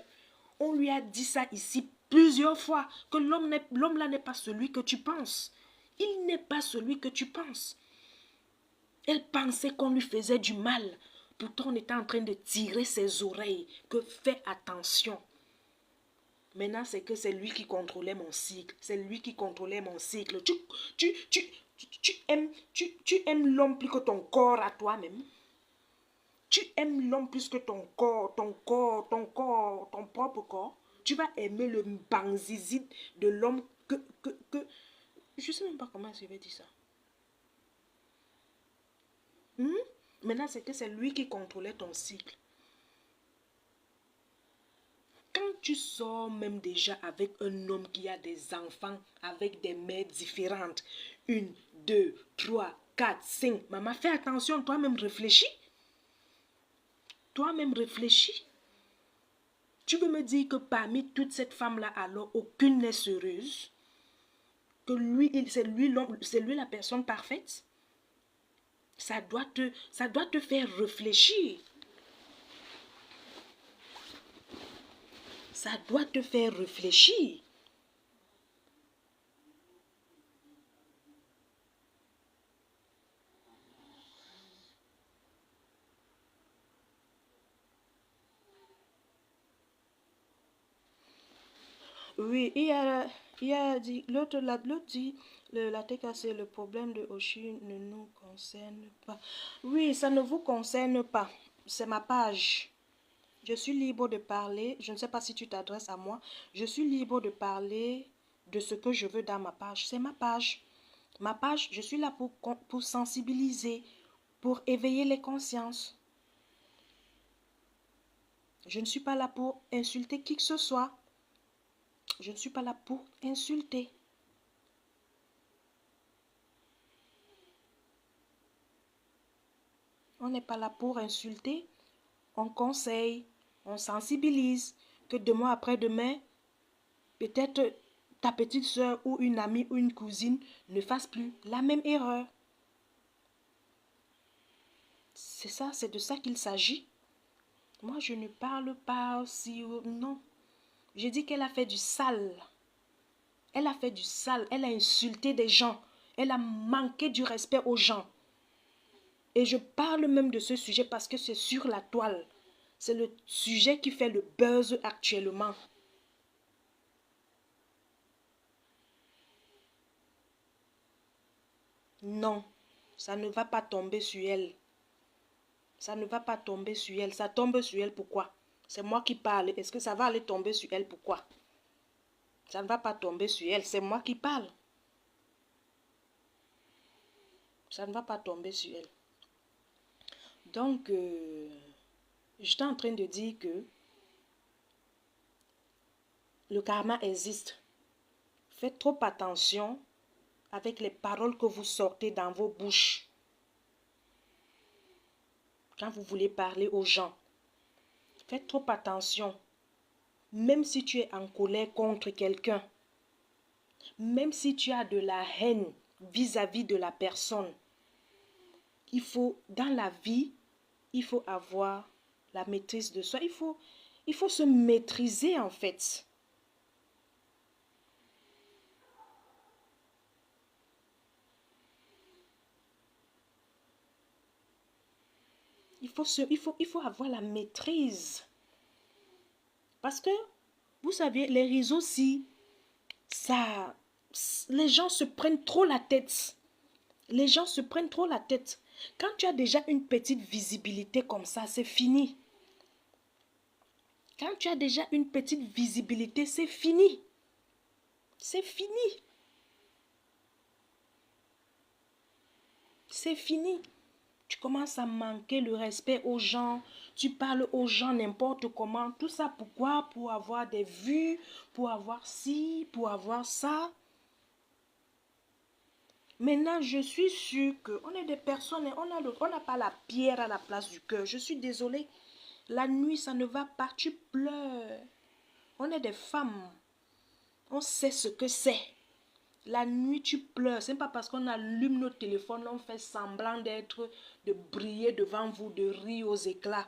On lui a dit ça ici plusieurs fois, que l'homme là n'est pas celui que tu penses. Il n'est pas celui que tu penses. Elle pensait qu'on lui faisait du mal. Pourtant, on était en train de tirer ses oreilles. Que fais attention. Maintenant, c'est que c'est lui qui contrôlait mon cycle. C'est lui qui contrôlait mon cycle. Tu aimes l'homme plus que ton corps à toi-même. Tu aimes l'homme plus que ton corps, ton propre corps. Tu vas aimer le banzizide de l'homme que... Je ne sais même pas comment je vais dire ça. Maintenant, c'est que c'est lui qui contrôlait ton cycle. Quand tu sors même déjà avec un homme qui a des enfants avec des mères différentes, 1, 2, 3, 4, 5, maman, fais attention, toi-même réfléchis. Toi-même réfléchis. Tu veux me dire que parmi toutes cette femme-là, alors, aucune n'est heureuse? Que c'est lui la personne parfaite? Ça doit te faire réfléchir. Ça doit te faire réfléchir. Oui, il a dit, l'autre dit, la TKC, le problème de Oshi ne nous concerne pas. Oui, ça ne vous concerne pas. C'est ma page. Je suis libre de parler. Je ne sais pas si tu t'adresses à moi. Je suis libre de parler de ce que je veux dans ma page. C'est ma page. Ma page, je suis là pour sensibiliser, pour éveiller les consciences. Je ne suis pas là pour insulter qui que ce soit. Je ne suis pas là pour insulter. On n'est pas là pour insulter. On conseille, on sensibilise. Que demain après-demain, peut-être ta petite soeur ou une amie ou une cousine ne fasse plus la même erreur. C'est ça, c'est de ça qu'il s'agit. Moi, je ne parle pas si... Non. J'ai dit qu'elle a fait du sale. Elle a fait du sale. Elle a insulté des gens. Elle a manqué du respect aux gens. Et je parle même de ce sujet parce que c'est sur la toile. C'est le sujet qui fait le buzz actuellement. Non, ça ne va pas tomber sur elle. Ça ne va pas tomber sur elle. Ça tombe sur elle pourquoi? C'est moi qui parle. Est-ce que ça va aller tomber sur elle pourquoi? Ça ne va pas tomber sur elle. C'est moi qui parle. Ça ne va pas tomber sur elle. Donc, j'étais en train de dire que le karma existe. Faites trop attention avec les paroles que vous sortez dans vos bouches. Quand vous voulez parler aux gens, faites trop attention. Même si tu es en colère contre quelqu'un, même si tu as de la haine vis-à-vis de la personne, il faut, dans la vie, il faut avoir la maîtrise de soi. Il faut se maîtriser en fait. Il faut avoir la maîtrise. Parce que, vous savez, les réseaux aussi, ça, les gens se prennent trop la tête. Les gens se prennent trop la tête. Quand tu as déjà une petite visibilité comme ça, c'est fini. Quand tu as déjà une petite visibilité, c'est fini. C'est fini. C'est fini. Tu commences à manquer le respect aux gens. Tu parles aux gens n'importe comment. Tout ça pourquoi? Pour avoir des vues, pour avoir ci, pour avoir ça. Maintenant, je suis sûre qu'on est des personnes, on n'a pas la pierre à la place du cœur. Je suis désolée. La nuit, ça ne va pas. Tu pleures. On est des femmes. On sait ce que c'est. La nuit, tu pleures. Ce n'est pas parce qu'on allume nos téléphones, on fait semblant de briller devant vous, de rire aux éclats.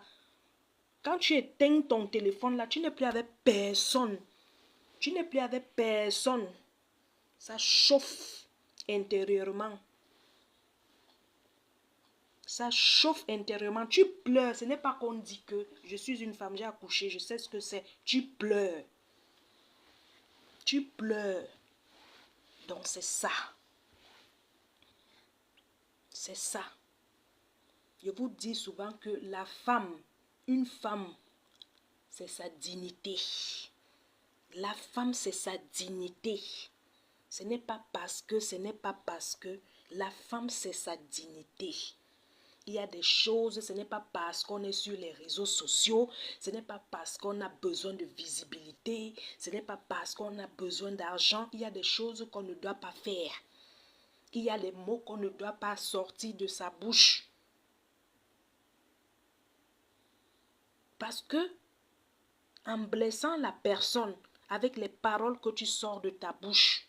Quand tu éteins ton téléphone, là, tu n'es plus avec personne. Tu n'es plus avec personne. Ça chauffe intérieurement. Ça chauffe intérieurement. Tu pleures. Ce n'est pas qu'on dit que je suis une femme, j'ai accouché, je sais ce que c'est. Tu pleures. Tu pleures. Donc c'est ça. C'est ça. Je vous dis souvent que la femme, une femme, c'est sa dignité. La femme, c'est sa dignité. Ce n'est pas parce que la femme, c'est sa dignité. Il y a des choses, ce n'est pas parce qu'on est sur les réseaux sociaux, ce n'est pas parce qu'on a besoin de visibilité, ce n'est pas parce qu'on a besoin d'argent. Il y a des choses qu'on ne doit pas faire. Il y a les mots qu'on ne doit pas sortir de sa bouche. Parce que, en blessant la personne avec les paroles que tu sors de ta bouche,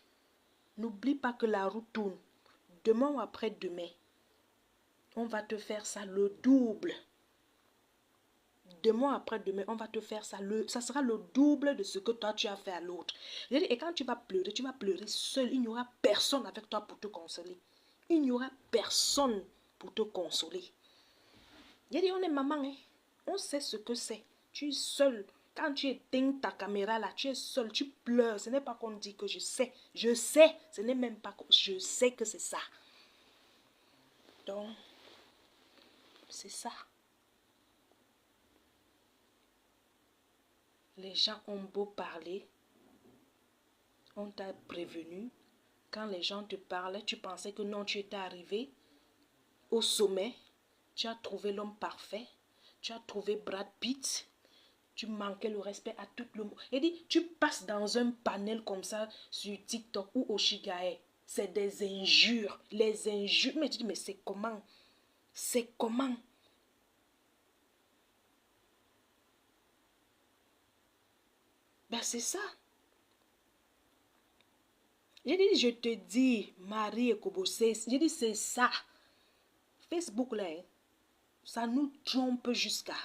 n'oublie pas que la roue tourne. Demain ou après-demain, on va te faire ça le double. Demain après-demain, on va te faire ça. Ça sera le double de ce que toi tu as fait à l'autre. Et quand tu vas pleurer seul. Il n'y aura personne avec toi pour te consoler. Il n'y aura personne pour te consoler. On est maman, hein? On sait ce que c'est. Tu es seule Quand tu éteins ta caméra là, tu es seul, tu pleures. Ce n'est pas qu'on dit que je sais. Je sais. Ce n'est même pas que je sais que c'est ça. Donc, c'est ça. Les gens ont beau parler, on t'a prévenu. Quand les gens te parlaient, tu pensais que non, tu étais arrivé au sommet. Tu as trouvé l'homme parfait. Tu as trouvé Brad Pitt. Tu manquais le respect à tout le monde. Et dit, tu passes dans un panel comme ça sur TikTok ou au Shigae. C'est des injures. Les injures. Mais tu dis, mais c'est comment? C'est comment? Ben c'est ça. J'ai dit, je te dis, Marie et Kobosé, j'ai dit, c'est ça. Facebook, là, ça nous trompe jusqu'à.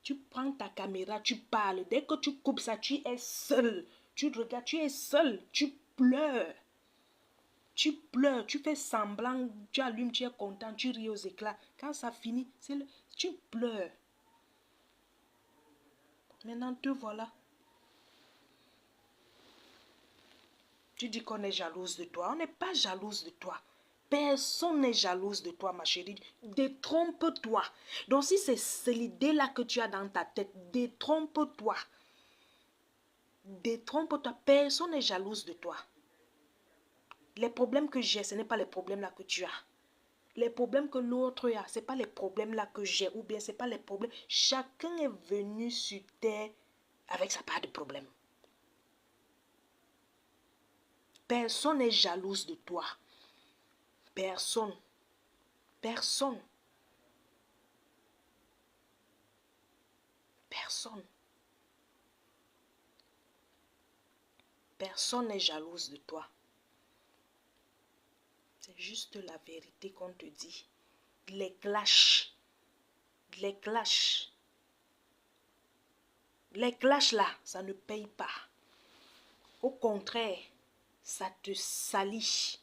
Tu prends ta caméra, tu parles. Dès que tu coupes ça, tu es seul. Tu regardes, tu es seul. Tu pleures. Tu pleures, tu fais semblant, tu allumes, tu es content, tu ris aux éclats. Quand ça finit, tu pleures. Maintenant, te voilà. Tu dis qu'on est jalouse de toi. On n'est pas jalouse de toi. Personne n'est jalouse de toi, ma chérie. Détrompe-toi. Donc, si c'est l'idée-là que tu as dans ta tête, détrompe-toi. Détrompe-toi. Personne n'est jalouse de toi. Les problèmes que j'ai, ce n'est pas les problèmes-là que tu as. Les problèmes que l'autre a, ce n'est pas les problèmes-là que j'ai. Ou bien, ce n'est pas les problèmes. Chacun est venu sur terre avec sa part de problème. Personne n'est jalouse de toi. Personne. Personne. Personne. Personne n'est jalouse de toi. C'est juste la vérité qu'on te dit. Les clashs. Les clashs. Les clashs là, ça ne paye pas. Au contraire, ça te salit.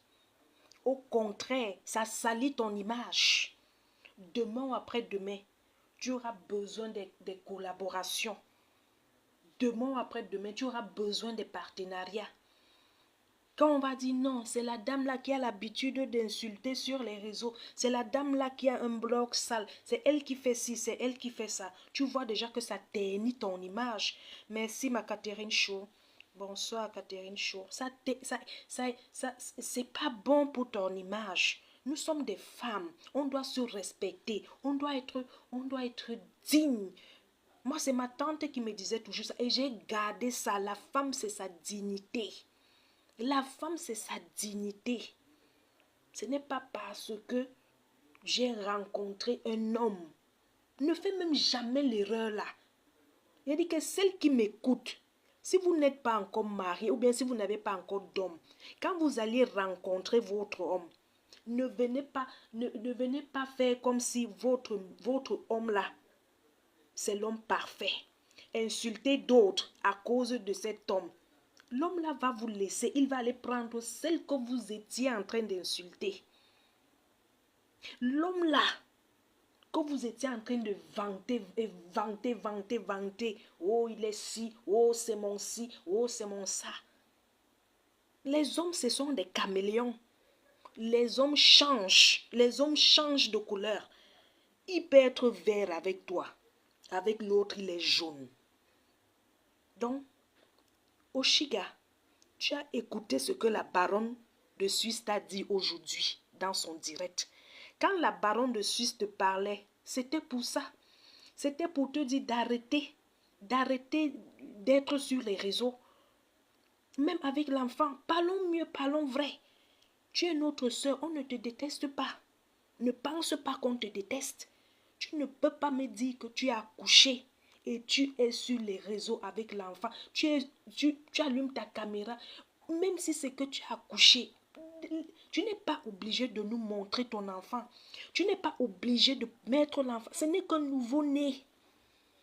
Au contraire, ça salit ton image. Demain ou après-demain, tu auras besoin des collaborations. Demain ou après-demain, tu auras besoin des partenariats. Quand on va dire non, c'est la dame là qui a l'habitude d'insulter sur les réseaux. C'est la dame là qui a un blog sale. C'est elle qui fait ci, c'est elle qui fait ça. Tu vois déjà que ça ternit ton image. Merci ma Catherine Shaw. Bonsoir Catherine Shaw. C'est pas bon pour ton image. Nous sommes des femmes. On doit se respecter. On doit être digne. Moi, c'est ma tante qui me disait toujours ça. Et j'ai gardé ça. La femme, c'est sa dignité. La femme, c'est sa dignité. Ce n'est pas parce que j'ai rencontré un homme. Ne fais même jamais l'erreur là. Il dit que celle qui m'écoute, si vous n'êtes pas encore marié ou bien si vous n'avez pas encore d'homme, quand vous allez rencontrer votre homme, ne venez pas faire comme si votre homme là, c'est l'homme parfait. Insulter d'autres à cause de cet homme. L'homme là va vous laisser, il va aller prendre celle que vous étiez en train d'insulter. L'homme là, que vous étiez en train de vanter, vanter. Oh, il est ci, oh, c'est mon ci, oh, c'est mon ça. Les hommes, ce sont des caméléons. Les hommes changent de couleur. Il peut être vert avec toi. Avec l'autre, il est jaune. Donc, Oshiga, tu as écouté ce que la baronne de Suisse t'a dit aujourd'hui dans son direct. Quand la baronne de Suisse te parlait, c'était pour ça. C'était pour te dire d'arrêter d'être sur les réseaux. Même avec l'enfant, parlons mieux, parlons vrai. Tu es notre soeur, on ne te déteste pas. Ne pense pas qu'on te déteste. Tu ne peux pas me dire que tu as accouché et tu es sur les réseaux avec l'enfant. Tu allumes ta caméra, même si c'est que tu as accouché. Tu n'es pas obligé de nous montrer ton enfant. Tu n'es pas obligé de mettre l'enfant. Ce n'est qu'un nouveau-né.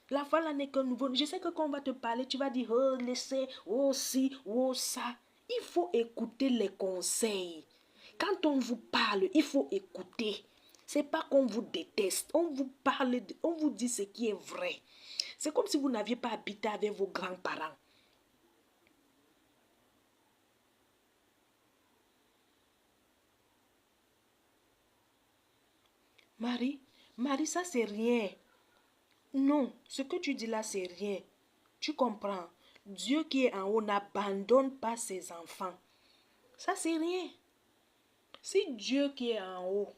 L'enfant là n'est qu'un nouveau-né. Je sais que quand on va te parler, tu vas dire, oh, laissez, oh, si, oh, ça. Il faut écouter les conseils. Quand on vous parle, il faut écouter. C'est pas qu'on vous déteste. On vous parle, on vous dit ce qui est vrai. C'est comme si vous n'aviez pas habité avec vos grands-parents. Marie, ça c'est rien. Non, ce que tu dis là, c'est rien. Tu comprends? Dieu qui est en haut n'abandonne pas ses enfants. Ça, c'est rien. Si Dieu qui est en haut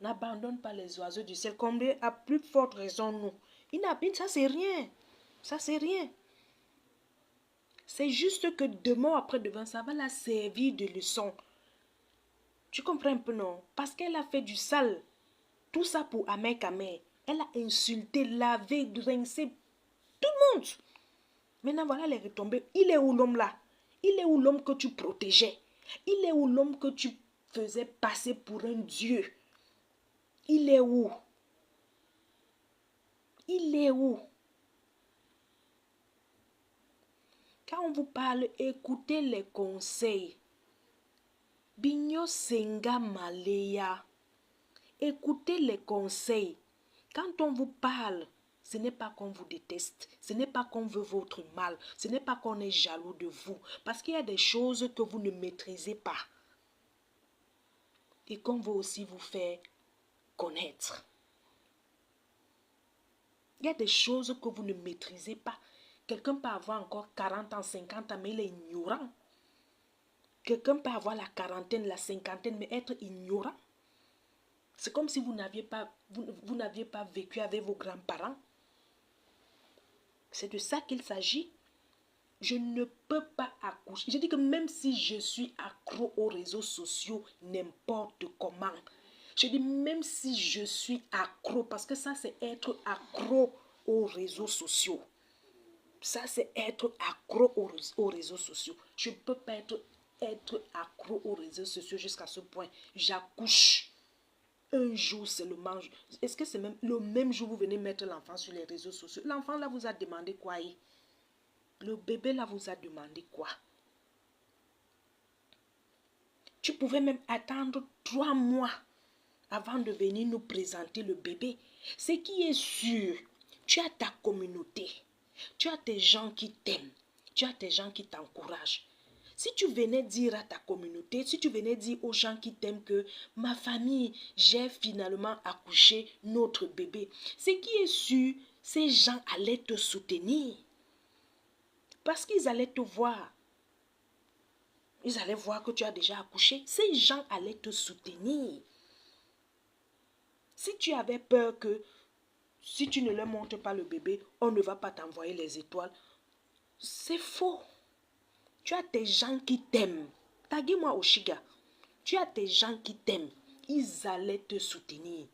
n'abandonne pas les oiseaux du ciel, comme à plus forte raison nous. Il n'habite, ça c'est rien. Ça c'est rien. C'est juste que demain ou après-demain, ça va la servir de leçon. Tu comprends un peu, non? Parce qu'elle a fait du sale. Tout ça pour Amek Amek. Elle a insulté, lavé, rincé tout le monde. Maintenant, voilà les retombées. Il est où l'homme là? Il est où l'homme que tu protégeais? Il est où l'homme que tu faisais passer pour un dieu? Il est où? Il est où? Quand on vous parle, écoutez les conseils. Binyo Senga Malaya. Écoutez les conseils. Quand on vous parle, ce n'est pas qu'on vous déteste. Ce n'est pas qu'on veut votre mal. Ce n'est pas qu'on est jaloux de vous. Parce qu'il y a des choses que vous ne maîtrisez pas. Et qu'on veut aussi vous faire connaître. Il y a des choses que vous ne maîtrisez pas. Quelqu'un peut avoir encore 40 ans, 50 ans, mais il est ignorant. Quelqu'un peut avoir la quarantaine, la cinquantaine, mais être ignorant. C'est comme si vous n'aviez pas vécu avec vos grands-parents. C'est de ça qu'il s'agit. Je ne peux pas accoucher. Je dis que même si je suis accro aux réseaux sociaux, n'importe comment. Je dis même si je suis accro, parce que ça c'est être accro aux réseaux sociaux. Ça c'est être accro aux réseaux sociaux. Je ne peux pas être accro aux réseaux sociaux jusqu'à ce point. J'accouche. Un jour seulement. Est-ce que c'est même le même jour vous venez mettre l'enfant sur les réseaux sociaux? L'enfant là vous a demandé quoi? Le bébé là vous a demandé quoi? Tu pouvais même attendre 3 mois avant de venir nous présenter le bébé. Ce qui est sûr, tu as ta communauté. Tu as tes gens qui t'aiment. Tu as tes gens qui t'encouragent. Si tu venais dire à ta communauté, si tu venais dire aux gens qui t'aiment que ma famille, j'ai finalement accouché notre bébé, ce qui est sûr, ces gens allaient te soutenir. Parce qu'ils allaient te voir. Ils allaient voir que tu as déjà accouché. Ces gens allaient te soutenir. Si tu avais peur que si tu ne leur montres pas le bébé, on ne va pas t'envoyer les étoiles, c'est faux. Tu as tes gens qui t'aiment. Taguez-moi au Shiga. Tu as tes gens qui t'aiment. Ils allaient te soutenir.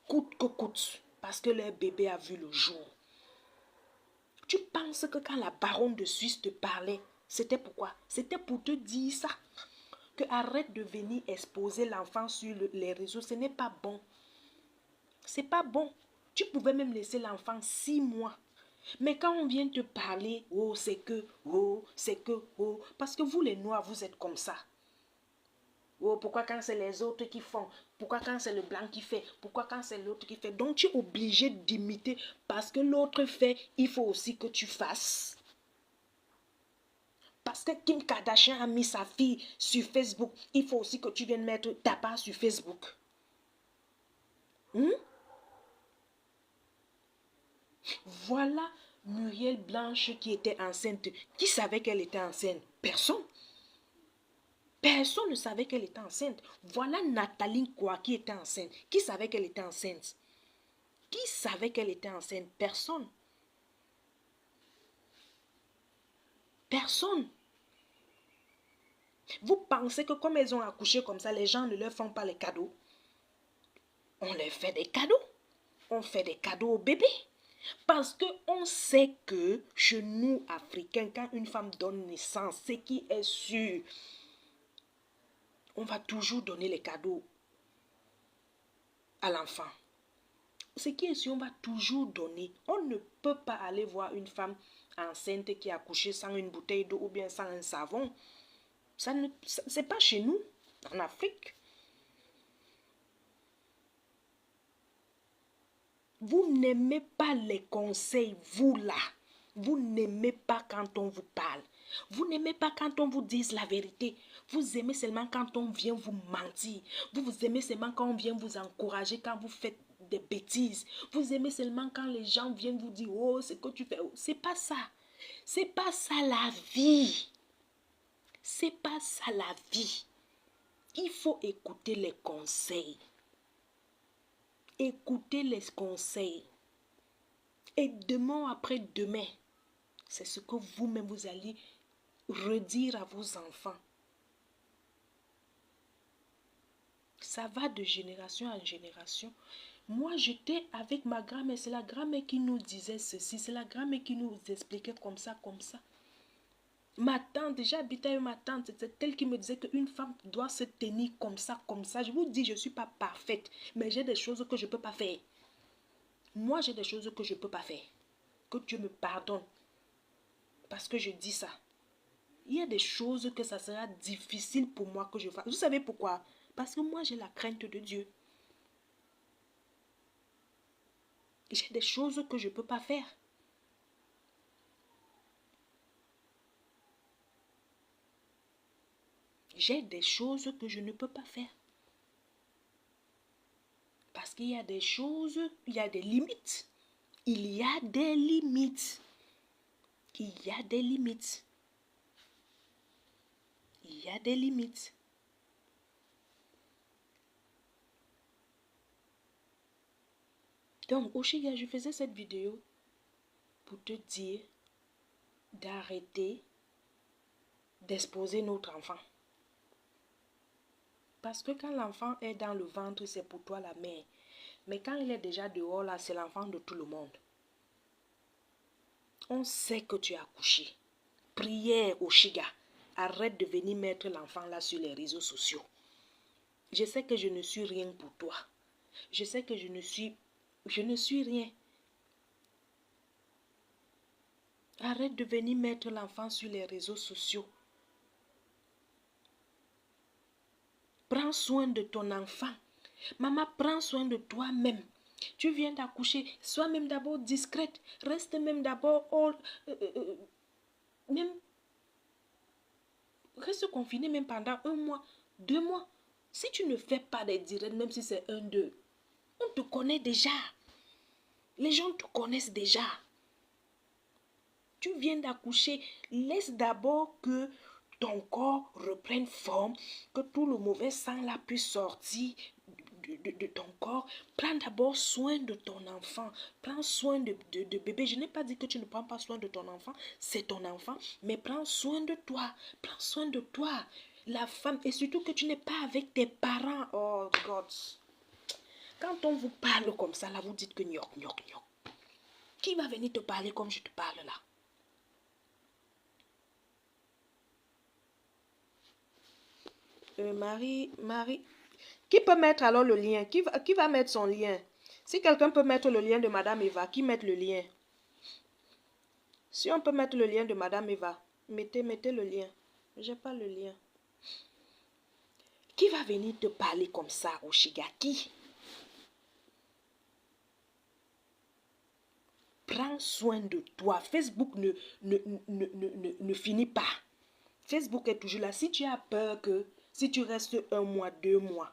Coûte que coûte. Parce que leur bébé a vu le jour. Tu penses que quand la baronne de Suisse te parlait, c'était pourquoi? C'était pour te dire ça. Que arrête de venir exposer l'enfant sur les réseaux. Ce n'est pas bon. C'est pas bon. Tu pouvais même laisser l'enfant 6 mois. Mais quand on vient te parler, oh, c'est que, oh, c'est que, oh. Parce que vous les Noirs, vous êtes comme ça. Oh, pourquoi quand c'est les autres qui font? Pourquoi quand c'est le blanc qui fait? Pourquoi quand c'est l'autre qui fait? Donc tu es obligé d'imiter. Parce que l'autre fait, il faut aussi que tu fasses. Parce que Kim Kardashian a mis sa fille sur Facebook, il faut aussi que tu viennes mettre ta part sur Facebook. Voilà Muriel Blanche qui était enceinte. Qui savait qu'elle était enceinte? Personne. Personne ne savait qu'elle était enceinte. Voilà Nathalie quoi qui était enceinte. Qui savait qu'elle était enceinte? Qui savait qu'elle était enceinte? Personne. Personne. Vous pensez que comme elles ont accouché comme ça, les gens ne leur font pas les cadeaux? On leur fait des cadeaux. On fait des cadeaux au bébé. Parce qu'on sait que chez nous, Africains, quand une femme donne naissance, ce qui est sûr, on va toujours donner les cadeaux à l'enfant. Ce qui est sûr, on va toujours donner. On ne peut pas aller voir une femme enceinte qui a accouché sans une bouteille d'eau ou bien sans un savon. C'est pas chez nous, en Afrique. Vous n'aimez pas les conseils, vous là. Vous n'aimez pas quand on vous parle. Vous n'aimez pas quand on vous dise la vérité. Vous aimez seulement quand on vient vous mentir. Vous aimez seulement quand on vient vous encourager, quand vous faites des bêtises. Vous aimez seulement quand les gens viennent vous dire, oh, c'est que tu fais. C'est pas ça. C'est pas ça la vie. C'est pas ça la vie. Il faut écouter les conseils. Écoutez les conseils. Et demain après demain, c'est ce que vous-même vous allez redire à vos enfants. Ça va de génération en génération. Moi, j'étais avec ma grand-mère. C'est la grand-mère qui nous disait ceci. C'est la grand-mère qui nous expliquait comme ça, comme ça. Ma tante, j'habitais avec ma tante. C'est elle qui me disait qu'une femme doit se tenir comme ça, comme ça. Je vous dis, je ne suis pas parfaite. Mais j'ai des choses que je ne peux pas faire. Moi, j'ai des choses que je ne peux pas faire. Que Dieu me pardonne. Parce que je dis ça. Il y a des choses que ça sera difficile pour moi que je fasse. Vous savez pourquoi? Parce que moi, j'ai la crainte de Dieu. J'ai des choses que je ne peux pas faire. J'ai des choses que je ne peux pas faire. Parce qu'il y a des choses, il y a des limites. Il y a des limites. Il y a des limites. Il y a des limites. Donc, Oshiga, je faisais cette vidéo pour te dire d'arrêter d'exposer notre enfant. Parce que quand l'enfant est dans le ventre, c'est pour toi la mère. Mais quand il est déjà dehors, là, c'est l'enfant de tout le monde. On sait que tu as accouché. Prière, Oshiga. Arrête de venir mettre l'enfant là sur les réseaux sociaux. Je sais que je ne suis rien pour toi. Je sais que je ne suis rien. Arrête de venir mettre l'enfant sur les réseaux sociaux. Prends soin de ton enfant. Maman, prends soin de toi-même. Tu viens d'accoucher. Sois même d'abord discrète. Reste même d'abord même reste confiné même pendant 1 mois, 2 mois. Si tu ne fais pas des directs, même si c'est 1, 2, on te connaît déjà. Les gens te connaissent déjà. Tu viens d'accoucher. Laisse d'abord que ton corps reprenne forme, que tout le mauvais sang là puisse sortir de ton corps. Prends d'abord soin de ton enfant. Prends soin de bébé. Je n'ai pas dit que tu ne prends pas soin de ton enfant. C'est ton enfant. Mais prends soin de toi. Prends soin de toi. La femme. Et surtout que tu n'es pas avec tes parents. Oh God. Quand on vous parle comme ça, là, vous dites que gnoc, gnoc, gnoc. Qui va venir te parler comme je te parle là? Marie, qui peut mettre alors le lien? Qui va mettre son lien? Si quelqu'un peut mettre le lien de Madame Eva, qui met le lien? Si on peut mettre le lien de Madame Eva, mettez le lien. J'ai pas le lien. Qui va venir te parler comme ça, Oshiga? Qui? Prends soin de toi. Facebook ne finit pas. Facebook est toujours là. Si tu as peur que si tu restes 1 mois, 2 mois,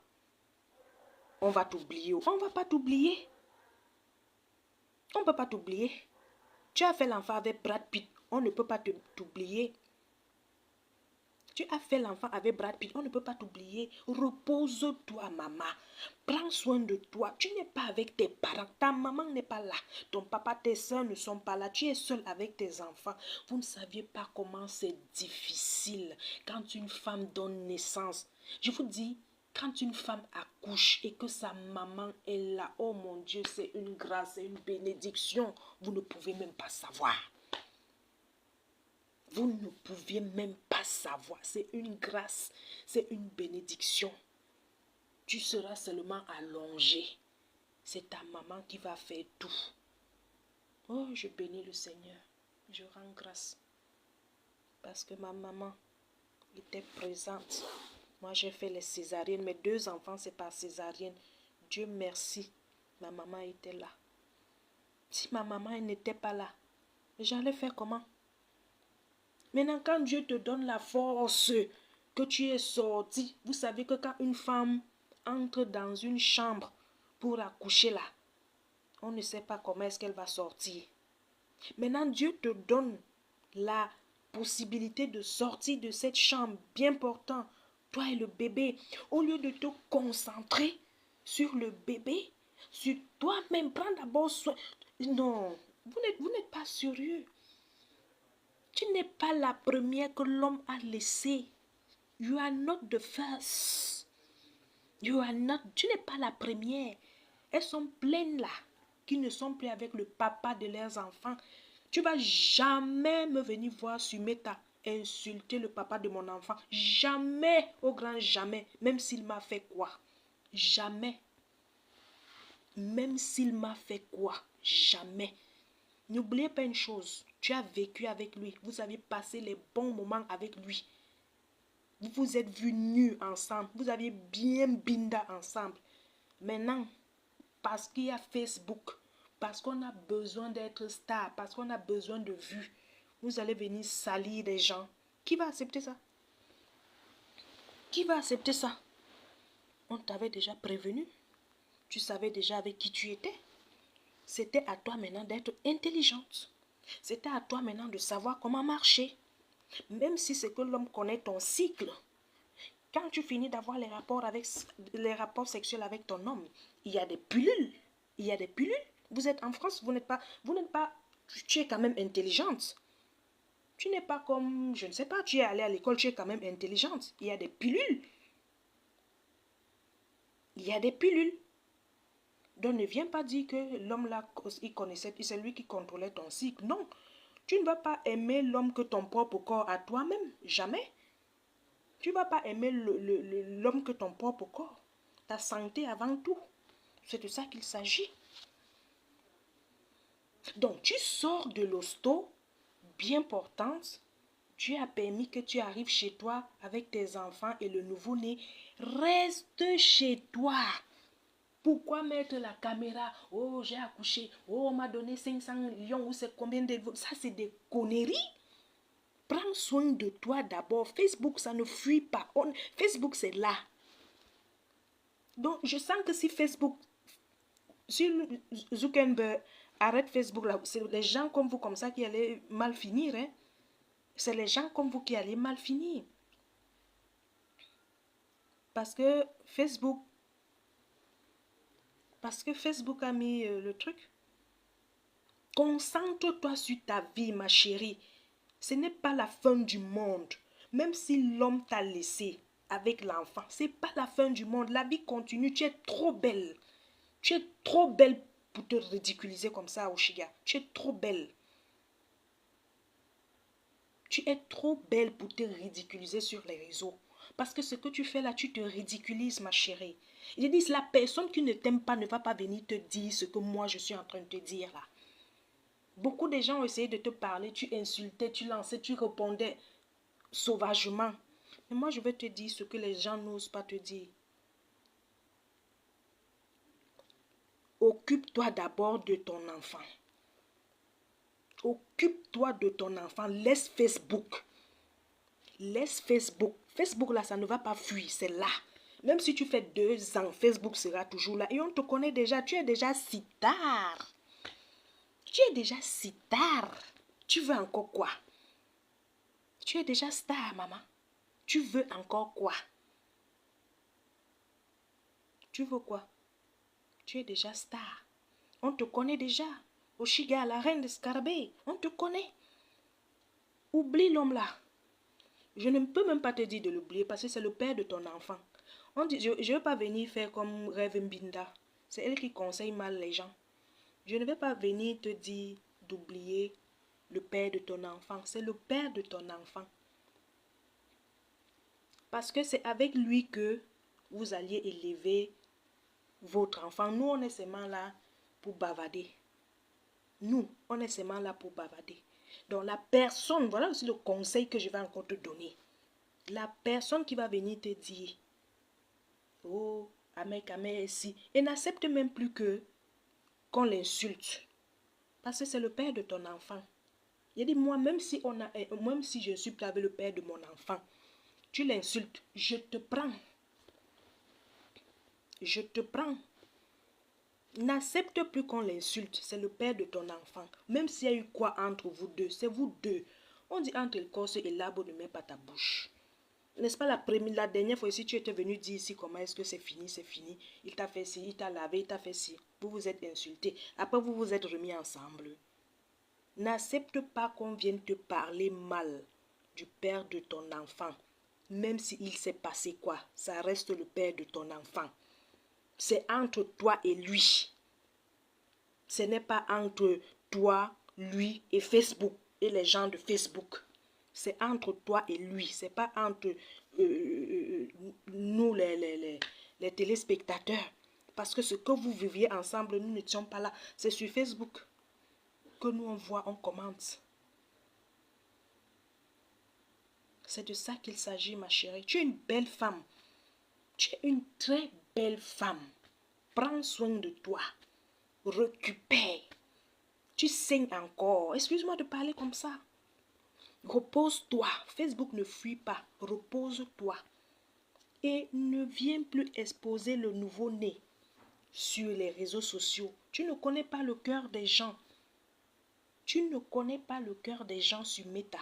on va t'oublier. On ne va pas t'oublier. On ne peut pas t'oublier. Tu as fait l'enfant avec Brad Pitt. On ne peut pas t'oublier. Tu as fait l'enfant avec Brad Pitt. On ne peut pas t'oublier. Repose-toi, maman. Prends soin de toi. Tu n'es pas avec tes parents. Ta maman n'est pas là. Ton papa, tes soeurs ne sont pas là. Tu es seul avec tes enfants. Vous ne saviez pas comment c'est difficile quand une femme donne naissance. Je vous dis, quand une femme accouche et que sa maman est là, oh mon Dieu, c'est une grâce, c'est une bénédiction. Vous ne pouvez même pas savoir. Vous ne pouviez même pas savoir. C'est une grâce, c'est une bénédiction. Tu seras seulement allongé. C'est ta maman qui va faire tout. Oh, je bénis le Seigneur. Je rends grâce. Parce que ma maman était présente. Moi, j'ai fait les césariennes. Mes 2 enfants, c'est par césarienne. Dieu merci. Ma maman était là. Si ma maman elle n'était pas là, j'allais faire comment? Maintenant, quand Dieu te donne la force que tu es sorti, vous savez que quand une femme entre dans une chambre pour accoucher là, on ne sait pas comment est-ce qu'elle va sortir. Maintenant, Dieu te donne la possibilité de sortir de cette chambre bien portant, toi et le bébé. Au lieu de te concentrer sur le bébé, sur toi-même, prends d'abord soin. Non, vous n'êtes pas sérieux. Tu n'es pas la première que l'homme a laissée. You are not the first. You are not. Tu n'es pas la première. Elles sont pleines là, qui ne sont plus avec le papa de leurs enfants. Tu vas jamais me venir voir sur Meta insulter le papa de mon enfant. Jamais, au grand jamais. Même s'il m'a fait quoi. Jamais. Même s'il m'a fait quoi. Jamais. N'oubliez pas une chose. Tu as vécu avec lui. Vous avez passé les bons moments avec lui. Vous vous êtes vus nus ensemble. Vous avez bien binda ensemble. Maintenant, parce qu'il y a Facebook, parce qu'on a besoin d'être star, parce qu'on a besoin de vues, vous allez venir salir des gens. Qui va accepter ça? Qui va accepter ça? On t'avait déjà prévenu. Tu savais déjà avec qui tu étais. C'était à toi maintenant d'être intelligente. C'était à toi maintenant de savoir comment marcher. Même si c'est que l'homme connaît ton cycle. Quand tu finis d'avoir les rapports sexuels avec ton homme, il y a des pilules. Il y a des pilules. Vous êtes en France, tu es quand même intelligente. Tu n'es pas comme, je ne sais pas, tu es allée à l'école, tu es quand même intelligente. Il y a des pilules. Il y a des pilules. Donc ne viens pas dire que l'homme là, il connaissait, c'est lui qui contrôlait ton cycle. Non, tu ne vas pas aimer l'homme que ton propre corps à toi-même. Jamais. Tu ne vas pas aimer l'homme que ton propre corps. Ta santé avant tout. C'est de ça qu'il s'agit. Donc, tu sors de l'hosto, bien portante. Dieu a permis que tu arrives chez toi avec tes enfants et le nouveau-né. Reste chez toi. Pourquoi mettre la caméra? Oh, j'ai accouché. Oh, on m'a donné 500 millions. Ou c'est combien de... Ça, c'est des conneries. Prends soin de toi d'abord. Facebook, ça ne fuit pas. Facebook, c'est là. Donc, je sens que si Facebook, si Zuckerberg arrête Facebook, là, c'est les gens comme vous, comme ça, qui allaient mal finir. Hein? C'est les gens comme vous qui allaient mal finir. Parce que Facebook a mis le truc. Concentre-toi sur ta vie, ma chérie. Ce n'est pas la fin du monde. Même si l'homme t'a laissé avec l'enfant, ce n'est pas la fin du monde. La vie continue. Tu es trop belle. Tu es trop belle pour te ridiculiser comme ça, Oshiga. Tu es trop belle. Tu es trop belle pour te ridiculiser sur les réseaux. Parce que ce que tu fais là, tu te ridiculises, ma chérie. Ils disent, la personne qui ne t'aime pas ne va pas venir te dire ce que moi je suis en train de te dire là. Beaucoup de gens ont essayé de te parler, tu insultais, tu lançais, tu répondais sauvagement. Mais moi je vais te dire ce que les gens n'osent pas te dire. Occupe-toi d'abord de ton enfant. Occupe-toi de ton enfant. Laisse Facebook. Laisse Facebook. Facebook là, ça ne va pas fuir, c'est là. Même si tu fais 2 ans, Facebook sera toujours là. Et on te connaît déjà, tu es déjà si tard. Tu es déjà si tard. Tu veux encore quoi? Tu es déjà star, maman. Tu veux encore quoi? Tu veux quoi? Tu es déjà star. On te connaît déjà. Oshiga, la reine de Scarabée. On te connaît. Oublie l'homme là. Je ne peux même pas te dire de l'oublier parce que c'est le père de ton enfant. On dit, je ne vais pas venir faire comme Rêve Mbinda. C'est elle qui conseille mal les gens. Je ne vais pas venir te dire d'oublier le père de ton enfant. C'est le père de ton enfant. Parce que c'est avec lui que vous alliez élever votre enfant. Nous, on est seulement là pour bavader. Nous, on est seulement là pour bavader. Donc la personne, voilà aussi le conseil que je vais encore te donner. La personne qui va venir te dire, oh, Amek, Amek, si, et n'accepte même plus que qu'on l'insulte. Parce que c'est le père de ton enfant. Il dit, moi, même si je suis plus avec le père de mon enfant, tu l'insultes, je te prends. Je te prends. N'accepte plus qu'on l'insulte. C'est le père de ton enfant. Même s'il y a eu quoi entre vous deux, c'est vous deux. On dit entre le corse et l'arbre, ne mets pas ta bouche. N'est-ce pas la dernière fois ici, tu étais venu dire ici comment est-ce que c'est fini, c'est fini. Il t'a fait ci, il t'a lavé, il t'a fait ci. Vous vous êtes insultés. Après, vous vous êtes remis ensemble. N'accepte pas qu'on vienne te parler mal du père de ton enfant. Même s'il s'est passé quoi, ça reste le père de ton enfant. C'est entre toi et lui. Ce n'est pas entre toi, lui et Facebook et les gens de Facebook. C'est entre toi et lui. Ce n'est pas entre nous, les téléspectateurs. Parce que ce que vous viviez ensemble, nous n'étions pas là. C'est sur Facebook que nous on voit, on commente. C'est de ça qu'il s'agit, ma chérie. Tu es une belle femme. Tu es une très belle femme. Prends soin de toi. Récupère. Tu saignes encore. Excuse-moi de parler comme ça. Repose-toi. Facebook ne fuit pas. Repose-toi. Et ne viens plus exposer le nouveau-né sur les réseaux sociaux. Tu ne connais pas le cœur des gens. Tu ne connais pas le cœur des gens sur Meta.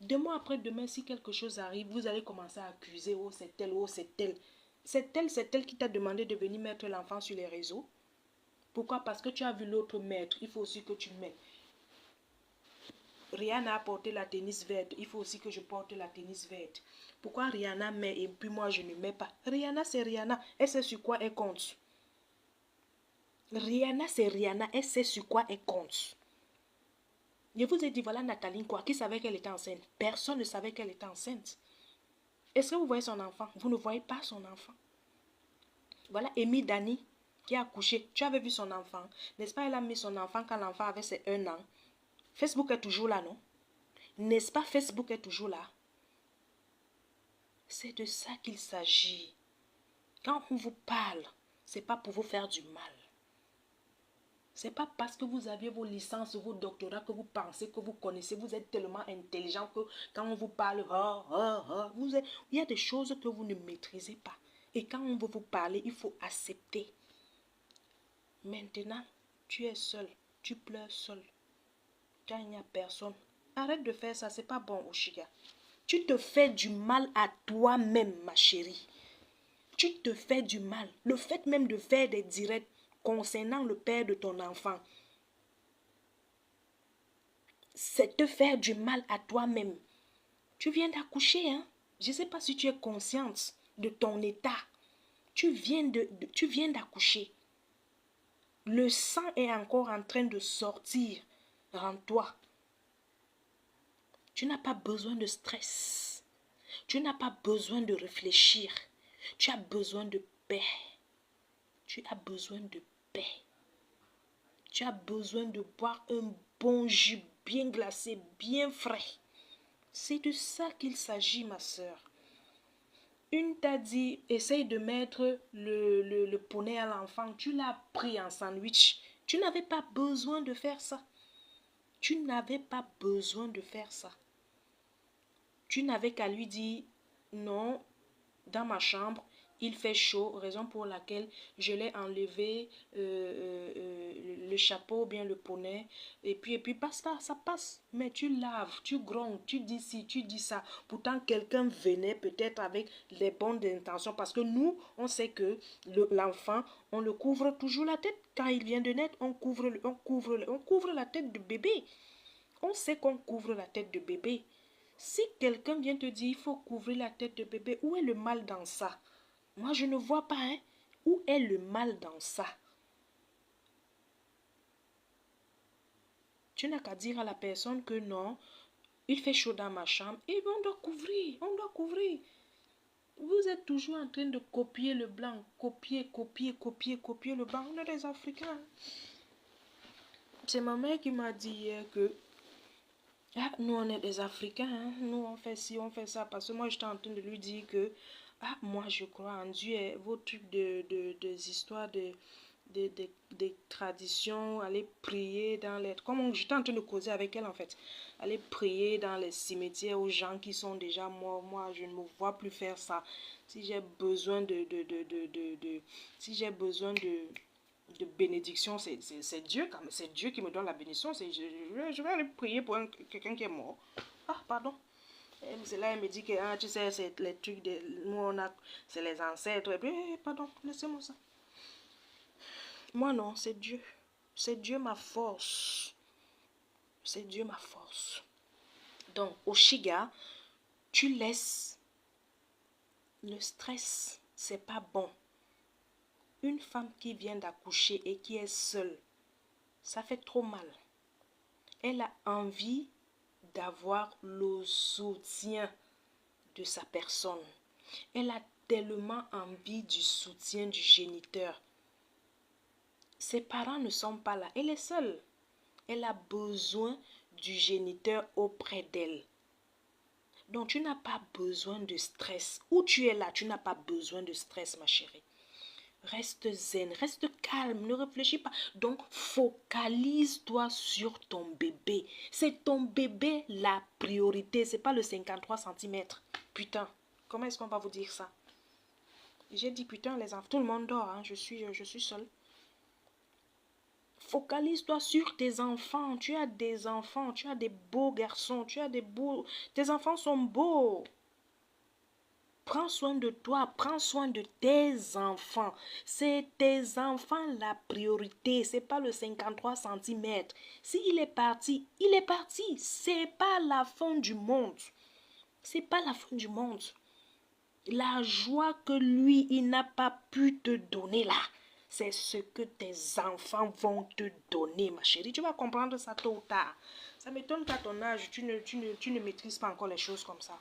Demain après demain, si quelque chose arrive, vous allez commencer à accuser, oh c'est tel, oh c'est tel. C'est tel qui t'a demandé de venir mettre l'enfant sur les réseaux. Pourquoi? Parce que tu as vu l'autre mettre. Il faut aussi que tu mettes. Rihanna a porté la tennis verte. Il faut aussi que je porte la tennis verte. Pourquoi Rihanna met et puis moi je ne mets pas? Rihanna c'est Rihanna. Elle sait sur quoi elle compte. Rihanna c'est Rihanna. Elle sait sur quoi elle compte. Je vous ai dit, voilà Nathalie quoi, qui savait qu'elle était enceinte. Personne ne savait qu'elle était enceinte. Est-ce que vous voyez son enfant? Vous ne voyez pas son enfant. Voilà Amy Dani qui a accouché. Tu avais vu son enfant. N'est-ce pas, elle a mis son enfant quand l'enfant avait ses 1 an. Facebook est toujours là, non? N'est-ce pas, Facebook est toujours là? C'est de ça qu'il s'agit. Quand on vous parle, ce n'est pas pour vous faire du mal. Ce n'est pas parce que vous aviez vos licences, vos doctorats que vous pensez que vous connaissez. Vous êtes tellement intelligent que quand on vous parle, il y a des choses que vous ne maîtrisez pas. Et quand on veut vous parler, il faut accepter. Maintenant, tu es seul. Tu pleures seul. Quand il n'y a personne. Arrête de faire ça, c'est pas bon, Oshiga. Tu te fais du mal à toi-même, ma chérie. Tu te fais du mal. Le fait même de faire des directs concernant le père de ton enfant, c'est te faire du mal à toi-même. Tu viens d'accoucher, hein? Je ne sais pas si tu es consciente de ton état. Tu viens d'accoucher. Le sang est encore en train de sortir en toi. Tu n'as pas besoin de stress. Tu n'as pas besoin de réfléchir. Tu as besoin de paix. Tu as besoin de paix. Tu as besoin de boire un bon jus bien glacé, bien frais. C'est de ça qu'il s'agit, ma soeur. Une t'a dit, essaye de mettre le poney à l'enfant. Tu l'as pris en sandwich. Tu n'avais pas besoin de faire ça. Tu n'avais pas besoin de faire ça. Tu n'avais qu'à lui dire, non, dans ma chambre, il fait chaud, raison pour laquelle je l'ai enlevé le chapeau, bien le poney, et puis basta, ça passe. Mais tu laves, tu grondes, tu dis ci, tu dis ça. Pourtant, quelqu'un venait peut-être avec les bonnes intentions, parce que nous, on sait que l'enfant, on le couvre toujours la tête. Quand il vient de naître, on couvre la tête du bébé. On sait qu'on couvre la tête du bébé. Si quelqu'un vient te dire, il faut couvrir la tête de bébé, où est le mal dans ça? Moi, je ne vois pas, hein. Où est le mal dans ça? Tu n'as qu'à dire à la personne que non, il fait chaud dans ma chambre, et on doit couvrir, on doit couvrir. Vous êtes toujours en train de copier le blanc, copier le blanc. On est des Africains. C'est ma mère qui m'a dit hier que nous, on est des Africains, hein. Nous, on fait ci, on fait ça. Parce que moi, j'étais en train de lui dire que moi, je crois en Dieu. Vos trucs des histoires des traditions, aller prier dans les... Comme j'étais en train de causer avec elle en fait. Aller prier dans les cimetières aux gens qui sont déjà morts. Moi, je ne me vois plus faire ça. Si j'ai besoin si j'ai besoin de bénédiction, c'est Dieu quand même. C'est Dieu qui me donne la bénédiction. Je vais aller prier pour quelqu'un qui est mort. Ah, pardon. C'est là, elle me dit que, ah, tu sais, c'est les trucs de... Nous, on a... C'est les ancêtres. Et puis, pardon, laissez-moi ça. Moi, non, c'est Dieu. C'est Dieu ma force. C'est Dieu ma force. Donc, au Shiga, tu laisses le stress. C'est pas bon. Une femme qui vient d'accoucher et qui est seule, ça fait trop mal. Elle a envie d'avoir le soutien de sa personne. Elle a tellement envie du soutien du géniteur. Ses parents ne sont pas là. Elle est seule. Elle a besoin du géniteur auprès d'elle. Donc, tu n'as pas besoin de stress. Où tu es là, tu n'as pas besoin de stress, ma chérie. Reste zen, reste calme, ne réfléchis pas. Donc, focalise-toi sur ton bébé. C'est ton bébé la priorité. C'est pas le 53 centimètres. Putain, comment est-ce qu'on va vous dire ça? J'ai dit putain, les enfants, tout le monde dort. Hein. Je suis seule. Focalise-toi sur tes enfants. Tu as des enfants, tu as des beaux garçons, tu as des beaux... Tes enfants sont beaux. Prends soin de toi, prends soin de tes enfants. C'est tes enfants la priorité, c'est pas le 53 centimètres. S'il est parti, il est parti. C'est pas la fin du monde. C'est pas la fin du monde. La joie que lui, il n'a pas pu te donner là, c'est ce que tes enfants vont te donner, ma chérie. Tu vas comprendre ça tôt ou tard. Ça m'étonne qu'à ton âge, tu ne maîtrises pas encore les choses comme ça.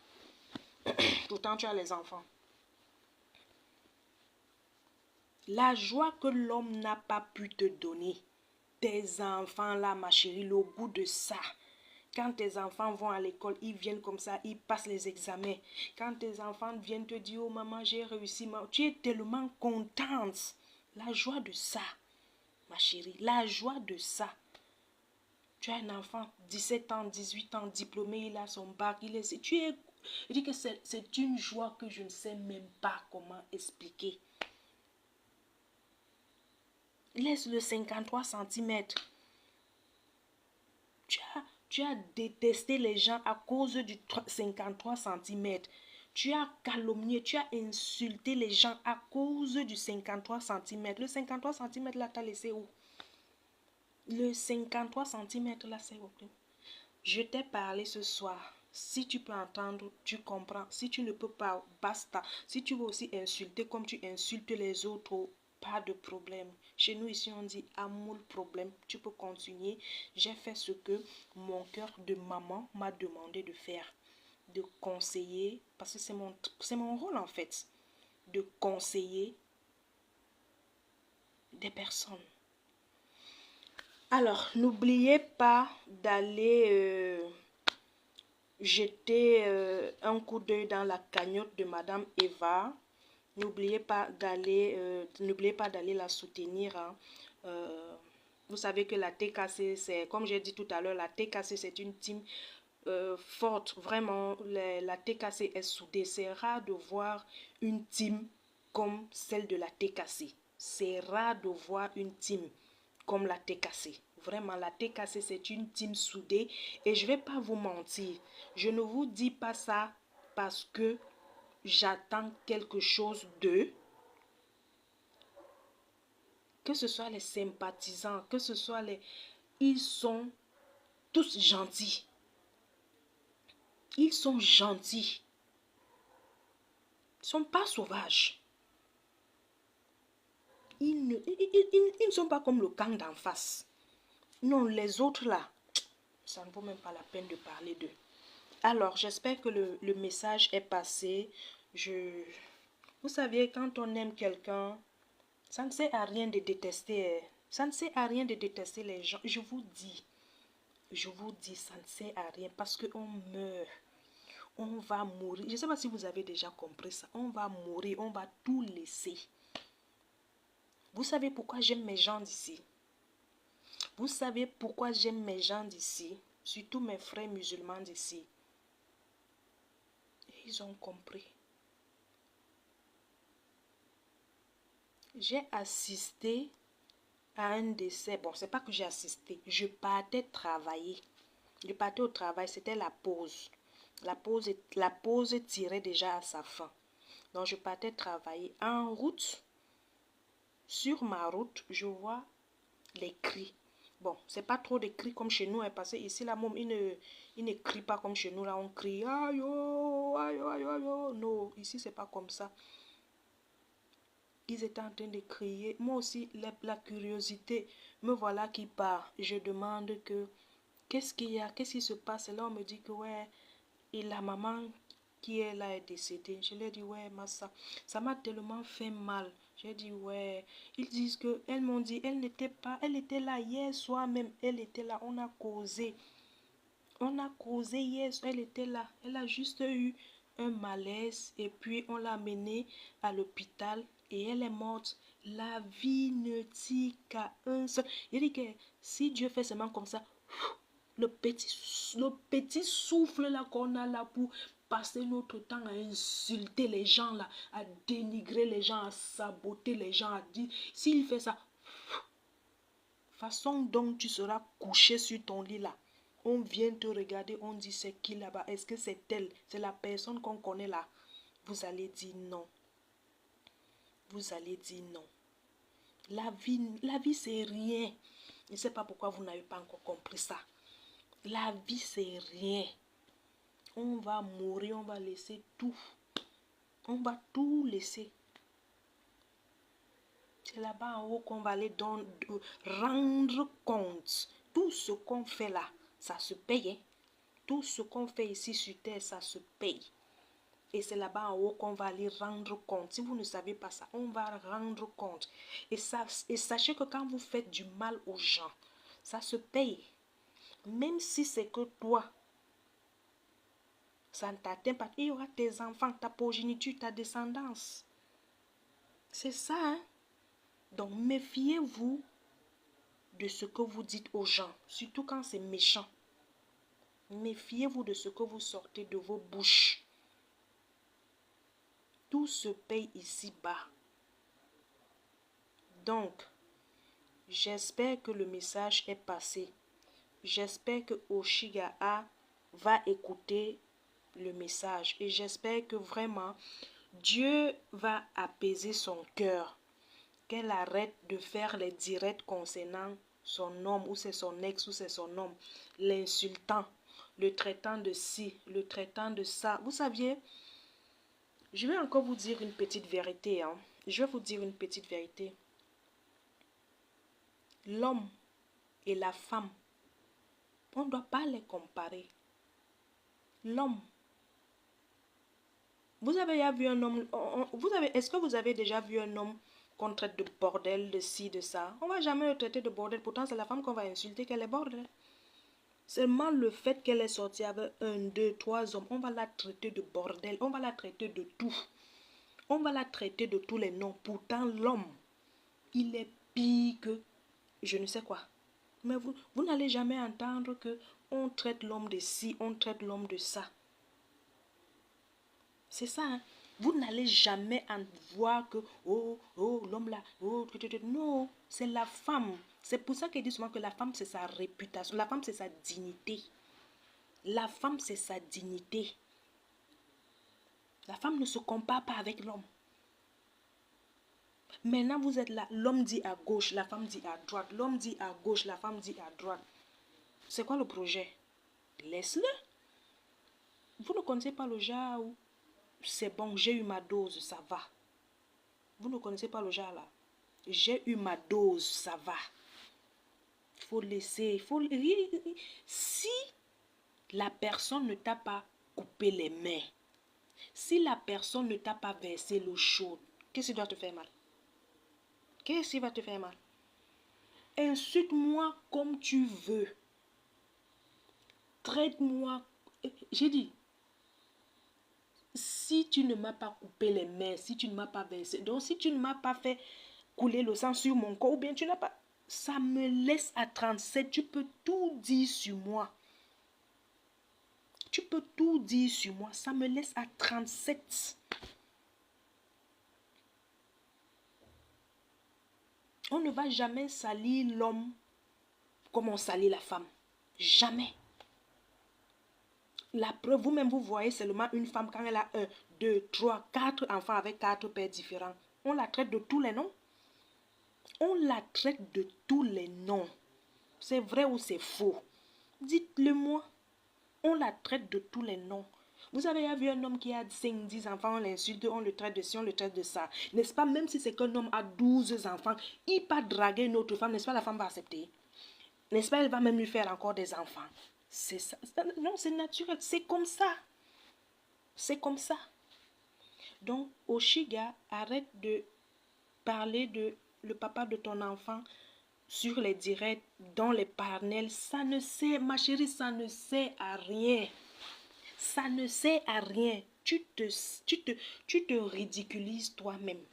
Pourtant, tu as les enfants. La joie que l'homme n'a pas pu te donner. Tes enfants là, ma chérie, le goût de ça. Quand tes enfants vont à l'école, ils viennent comme ça, ils passent les examens. Quand tes enfants viennent te dire, oh maman, j'ai réussi. Tu es tellement contente. La joie de ça, ma chérie, la joie de ça. Tu as un enfant, 17 ans, 18 ans, diplômé, il a son bac, il est... Je dis que c'est une joie que je ne sais même pas comment expliquer. Laisse le 53 centimètres. Tu as détesté les gens à cause du 53 centimètres. Tu as calomnié, tu as insulté les gens à cause du 53 centimètres. Le 53 centimètres là, t'as laissé où? Le 53 centimètres là, c'est où? Je t'ai parlé ce soir. Si tu peux entendre, tu comprends. Si tu ne peux pas, basta. Si tu veux aussi insulter comme tu insultes les autres, pas de problème. Chez nous ici, on dit amour problème. Tu peux continuer. J'ai fait ce que mon cœur de maman m'a demandé de faire. De conseiller, parce que c'est mon rôle en fait. De conseiller des personnes. Alors, n'oubliez pas d'aller jeter un coup d'œil dans la cagnotte de Madame Eva. N'oubliez pas d'aller la soutenir. Hein. Vous savez que la TKC, c'est, comme j'ai dit tout à l'heure, la TKC, c'est une team forte. Vraiment, la TKC est soudée. C'est rare de voir une team comme celle de la TKC. C'est rare de voir une team comme la TKC. Vraiment, la TKC, c'est une team soudée. Et je ne vais pas vous mentir. Je ne vous dis pas ça parce que j'attends quelque chose d'eux. Que ce soit les sympathisants, que ce soit les... Ils sont tous gentils. Ils sont gentils. Ils ne sont pas sauvages. Ils ne sont pas comme le camp d'en face. Non, les autres là, ça ne vaut même pas la peine de parler d'eux. Alors, j'espère que le message est passé. Vous savez, quand on aime quelqu'un, ça ne sert à rien de détester. Ça ne sert à rien de détester les gens. Je vous dis, ça ne sert à rien parce qu'on meurt. On va mourir. Je ne sais pas si vous avez déjà compris ça. On va mourir, on va tout laisser. Vous savez pourquoi j'aime mes gens d'ici? Vous savez pourquoi j'aime mes gens d'ici? Surtout mes frères musulmans d'ici. Ils ont compris. J'ai assisté à un décès. Bon, c'est pas que j'ai assisté. Je partais travailler. Je partais au travail. C'était la pause. La pause tirait déjà à sa fin. Donc, je partais travailler. En route, sur ma route, je vois les cris. Bon, c'est pas trop de cris comme chez nous, hein, parce que ici, là, il ne crie pas comme chez nous, là, on crie, aïe, oh, aïe, aïe, aïe, oh. Non, ici, c'est pas comme ça. Ils étaient en train de crier. Moi aussi, la curiosité, me voilà qui part. Je demande que, qu'est-ce qu'il y a, qu'est-ce qui se passe? Et là, on me dit que, ouais, et la maman qui est là est décédée. Je lui ai dit, ouais, Massa, ça m'a tellement fait mal. J'ai dit, ouais. Ils disent que, elles m'ont dit, elle n'était pas, elle était là hier soir même. Elle était là, on a causé. On a causé hier soir, elle était là. Elle a juste eu un malaise et puis on l'a amenée à l'hôpital et elle est morte. La vie ne tient qu'à un seul. Il dit que si Dieu fait seulement comme ça, le petit souffle là qu'on a là pour passer notre temps à insulter les gens là, à dénigrer les gens, à saboter les gens, à dire, s'il fait ça, façon dont tu seras couché sur ton lit là, on vient te regarder, on dit c'est qui là-bas, est-ce que c'est elle, c'est la personne qu'on connaît là, vous allez dire non, vous allez dire non. La vie c'est rien. Je ne sais pas pourquoi vous n'avez pas encore compris ça. La vie c'est rien. On va mourir, on va laisser tout. On va tout laisser. C'est là-bas en haut qu'on va aller rendre compte. Tout ce qu'on fait là, ça se paye. Hein? Tout ce qu'on fait ici sur terre, ça se paye. Et c'est là-bas en haut qu'on va aller rendre compte. Si vous ne savez pas ça, on va rendre compte. Et sachez que quand vous faites du mal aux gens, ça se paye. Même si c'est que toi, ça ne t'atteint pas. Il y aura tes enfants, ta progéniture, ta descendance. C'est ça, hein? Donc, méfiez-vous de ce que vous dites aux gens, surtout quand c'est méchant. Méfiez-vous de ce que vous sortez de vos bouches. Tout se paye ici-bas. Donc, j'espère que le message est passé. J'espère que Oshigaa va écouter le message. Et j'espère que vraiment, Dieu va apaiser son cœur. Qu'elle arrête de faire les directs concernant son homme, ou c'est son ex, ou c'est son homme. L'insultant, le traitant de ci, le traitant de ça. Vous saviez, je vais encore vous dire une petite vérité. Hein. Je vais vous dire une petite vérité. L'homme et la femme, on ne doit pas les comparer. L'homme. Vous avez déjà vu un homme, est-ce que vous avez déjà vu un homme qu'on traite de bordel, de ci, de ça? On ne va jamais le traiter de bordel, pourtant c'est la femme qu'on va insulter qu'elle est bordel. Seulement le fait qu'elle est sortie avec 1, 2, 3 hommes, on va la traiter de bordel, on va la traiter de tout. On va la traiter de tous les noms. Pourtant l'homme, il est pire que je ne sais quoi. Mais vous n'allez jamais entendre que on traite l'homme de ci, on traite l'homme de ça. C'est ça, hein? Vous n'allez jamais en voir que, oh, l'homme là, oh, non, c'est la femme. C'est pour ça qu'il dit souvent que la femme, c'est sa réputation. La femme, c'est sa dignité. La femme, c'est sa dignité. La femme ne se compare pas avec l'homme. Maintenant, vous êtes là, l'homme dit à gauche, la femme dit à droite. L'homme dit à gauche, la femme dit à droite. C'est quoi le projet? Laisse-le. Vous ne connaissez pas le genre où c'est bon, j'ai eu ma dose, ça va. Vous ne connaissez pas le genre là. J'ai eu ma dose, ça va. Il faut laisser, si la personne ne t'a pas coupé les mains, si la personne ne t'a pas versé l'eau chaude, qu'est-ce qui doit te faire mal? Qu'est-ce qui va te faire mal? Insulte-moi comme tu veux. Traite-moi. J'ai dit, si tu ne m'as pas coupé les mains, si tu ne m'as pas versé, donc si tu ne m'as pas fait couler le sang sur mon corps ou bien tu n'as pas... Ça me laisse à 37. Tu peux tout dire sur moi. Tu peux tout dire sur moi. Ça me laisse à 37. On ne va jamais salir l'homme comme on salit la femme. Jamais. La preuve, vous-même, vous voyez seulement une femme quand elle a 1, 2, 3, 4 enfants avec 4 pères différents. On la traite de tous les noms. On la traite de tous les noms. C'est vrai ou c'est faux? Dites-le moi. On la traite de tous les noms. Vous avez vu un homme qui a 5, 10 enfants, on l'insulte, on le traite de ci, on le traite de ça. N'est-ce pas? Même si c'est qu'un homme a 12 enfants, il peut draguer une autre femme, n'est-ce pas? La femme va accepter. N'est-ce pas? Elle va même lui faire encore des enfants. C'est ça. Non, c'est naturel. C'est comme ça. C'est comme ça. Donc, Oshiga, arrête de parler de le papa de ton enfant sur les directs, dans les panels. Ça ne sert, ma chérie, ça ne sert à rien. Ça ne sert à rien. Tu te ridiculises toi-même.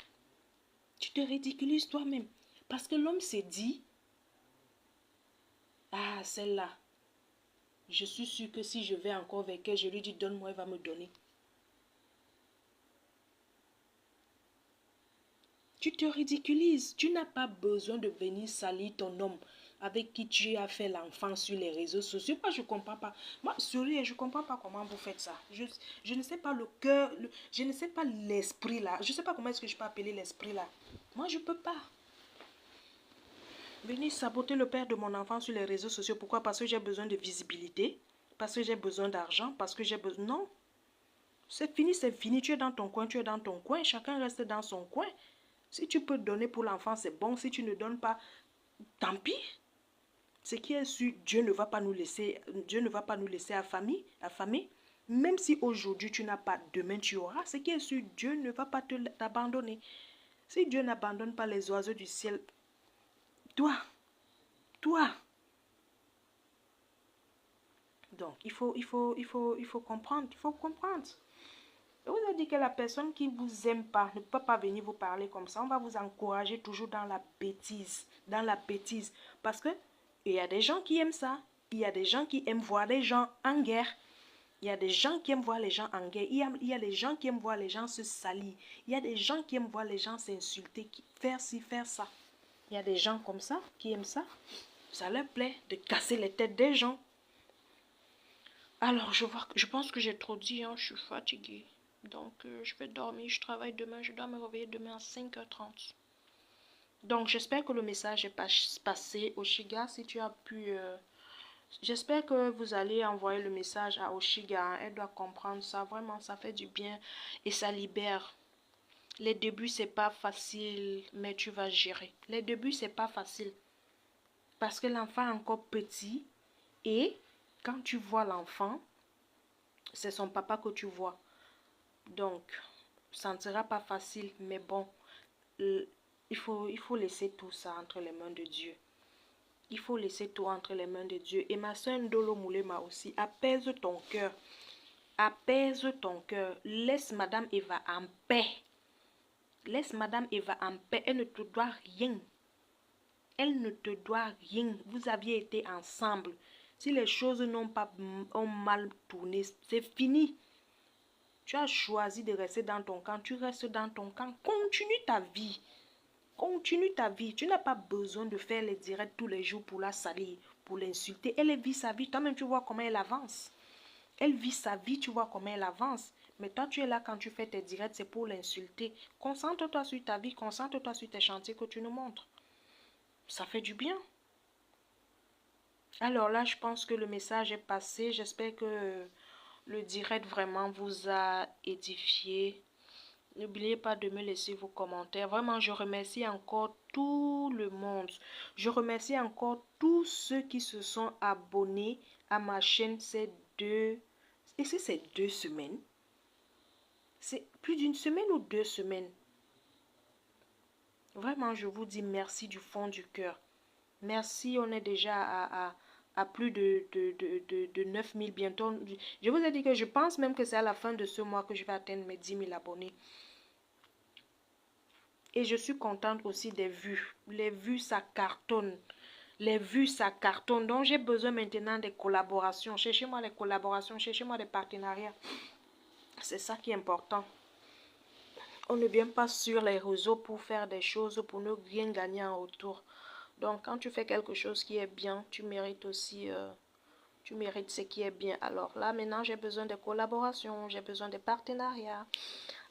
Tu te ridiculises toi-même. Parce que l'homme s'est dit, ah, celle-là, je suis sûre que si je vais encore avec elle, je lui dis, donne-moi, elle va me donner. Tu te ridiculises. Tu n'as pas besoin de venir salir ton homme avec qui tu as fait l'enfant sur les réseaux sociaux. Moi, je ne comprends pas. Moi, sérieux, je ne comprends pas comment vous faites ça. Je ne sais pas le cœur, je ne sais pas l'esprit là. Je ne sais pas comment est-ce que je peux appeler l'esprit là. Moi, je ne peux pas. Venir saboter le père de mon enfant sur les réseaux sociaux. Pourquoi? Parce que j'ai besoin de visibilité. Parce que j'ai besoin d'argent. Parce que j'ai besoin... Non. C'est fini, c'est fini. Tu es dans ton coin, tu es dans ton coin. Chacun reste dans son coin. Si tu peux donner pour l'enfant, c'est bon. Si tu ne donnes pas, tant pis. Ce qui est sûr, Dieu ne va pas nous laisser affamer. Même si aujourd'hui tu n'as pas, demain tu auras. Ce qui est sûr, Dieu ne va pas t'abandonner. Si Dieu n'abandonne pas les oiseaux du ciel, toi. Donc, il faut comprendre. Il faut comprendre. Je vous ai dit que la personne qui ne vous aime pas ne peut pas venir vous parler comme ça. On va vous encourager toujours dans la bêtise. Dans la bêtise. Parce que il y a des gens qui aiment ça. Il y a des gens qui aiment voir les gens en guerre. Il y a des gens qui aiment voir les gens en guerre. Il y a des gens qui aiment voir les gens se salir. Il y a des gens qui aiment voir les gens s'insulter. Faire ci, faire ça. Il y a des gens comme ça qui aiment ça. Ça leur plaît de casser les têtes des gens. Alors, je pense que j'ai trop dit. Hein, je suis fatiguée. Donc, je vais dormir. Je travaille demain. Je dois me réveiller demain à 5h30. Donc, j'espère que le message est passé. Oshiga, si tu as pu... j'espère que vous allez envoyer le message à Oshiga. Elle doit comprendre ça. Vraiment, ça fait du bien. Et ça libère. Les débuts, c'est pas facile. Mais tu vas gérer. Les débuts, c'est pas facile. Parce que l'enfant est encore petit. Et quand tu vois l'enfant, c'est son papa que tu vois. Donc, ça ne sera pas facile, mais bon, il faut laisser tout ça entre les mains de Dieu. Il faut laisser tout entre les mains de Dieu. Et ma soeur Ndolo Moulema aussi, apaise ton cœur. Apaise ton cœur. Laisse Madame Eva en paix. Laisse Madame Eva en paix. Elle ne te doit rien. Elle ne te doit rien. Vous aviez été ensemble. Si les choses ont mal tourné, c'est fini. Tu as choisi de rester dans ton camp. Tu restes dans ton camp. Continue ta vie. Continue ta vie. Tu n'as pas besoin de faire les directs tous les jours pour la salir, pour l'insulter. Elle vit sa vie. Toi-même, tu vois comment elle avance. Elle vit sa vie. Tu vois comment elle avance. Mais toi, tu es là quand tu fais tes directs, c'est pour l'insulter. Concentre-toi sur ta vie. Concentre-toi sur tes chantiers que tu nous montres. Ça fait du bien. Alors là, je pense que le message est passé. J'espère que le direct vraiment vous a édifié. N'oubliez pas de me laisser vos commentaires. Vraiment, je remercie encore tout le monde. Je remercie encore tous ceux qui se sont abonnés à ma chaîne ces 2... Est-ce que c'est 2 semaines? C'est plus d'une semaine ou 2 semaines? Vraiment, je vous dis merci du fond du cœur. Merci, on est déjà à plus de 9000 bientôt. Je vous ai dit que je pense même que c'est à la fin de ce mois que je vais atteindre mes 10 000 abonnés. Et je suis contente aussi des vues. Les vues, ça cartonne. Les vues, ça cartonne. Donc, j'ai besoin maintenant des collaborations. Cherchez-moi les collaborations, cherchez-moi des partenariats. C'est ça qui est important. On ne vient pas sur les réseaux pour faire des choses, pour ne rien gagner en retour. Donc, quand tu fais quelque chose qui est bien, tu mérites aussi, tu mérites ce qui est bien. Alors là, maintenant, j'ai besoin de collaborations, j'ai besoin de partenariats.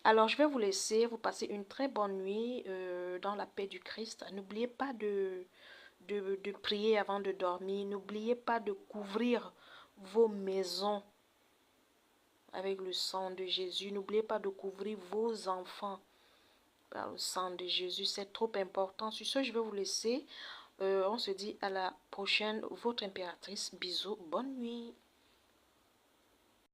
Alors, je vais vous laisser, vous passer une très bonne nuit dans la paix du Christ. N'oubliez pas de prier avant de dormir. N'oubliez pas de couvrir vos maisons avec le sang de Jésus. N'oubliez pas de couvrir vos enfants par le sang de Jésus. C'est trop important. Sur ce, je vais vous laisser. On se dit à la prochaine. Votre impératrice. Bisous. Bonne nuit.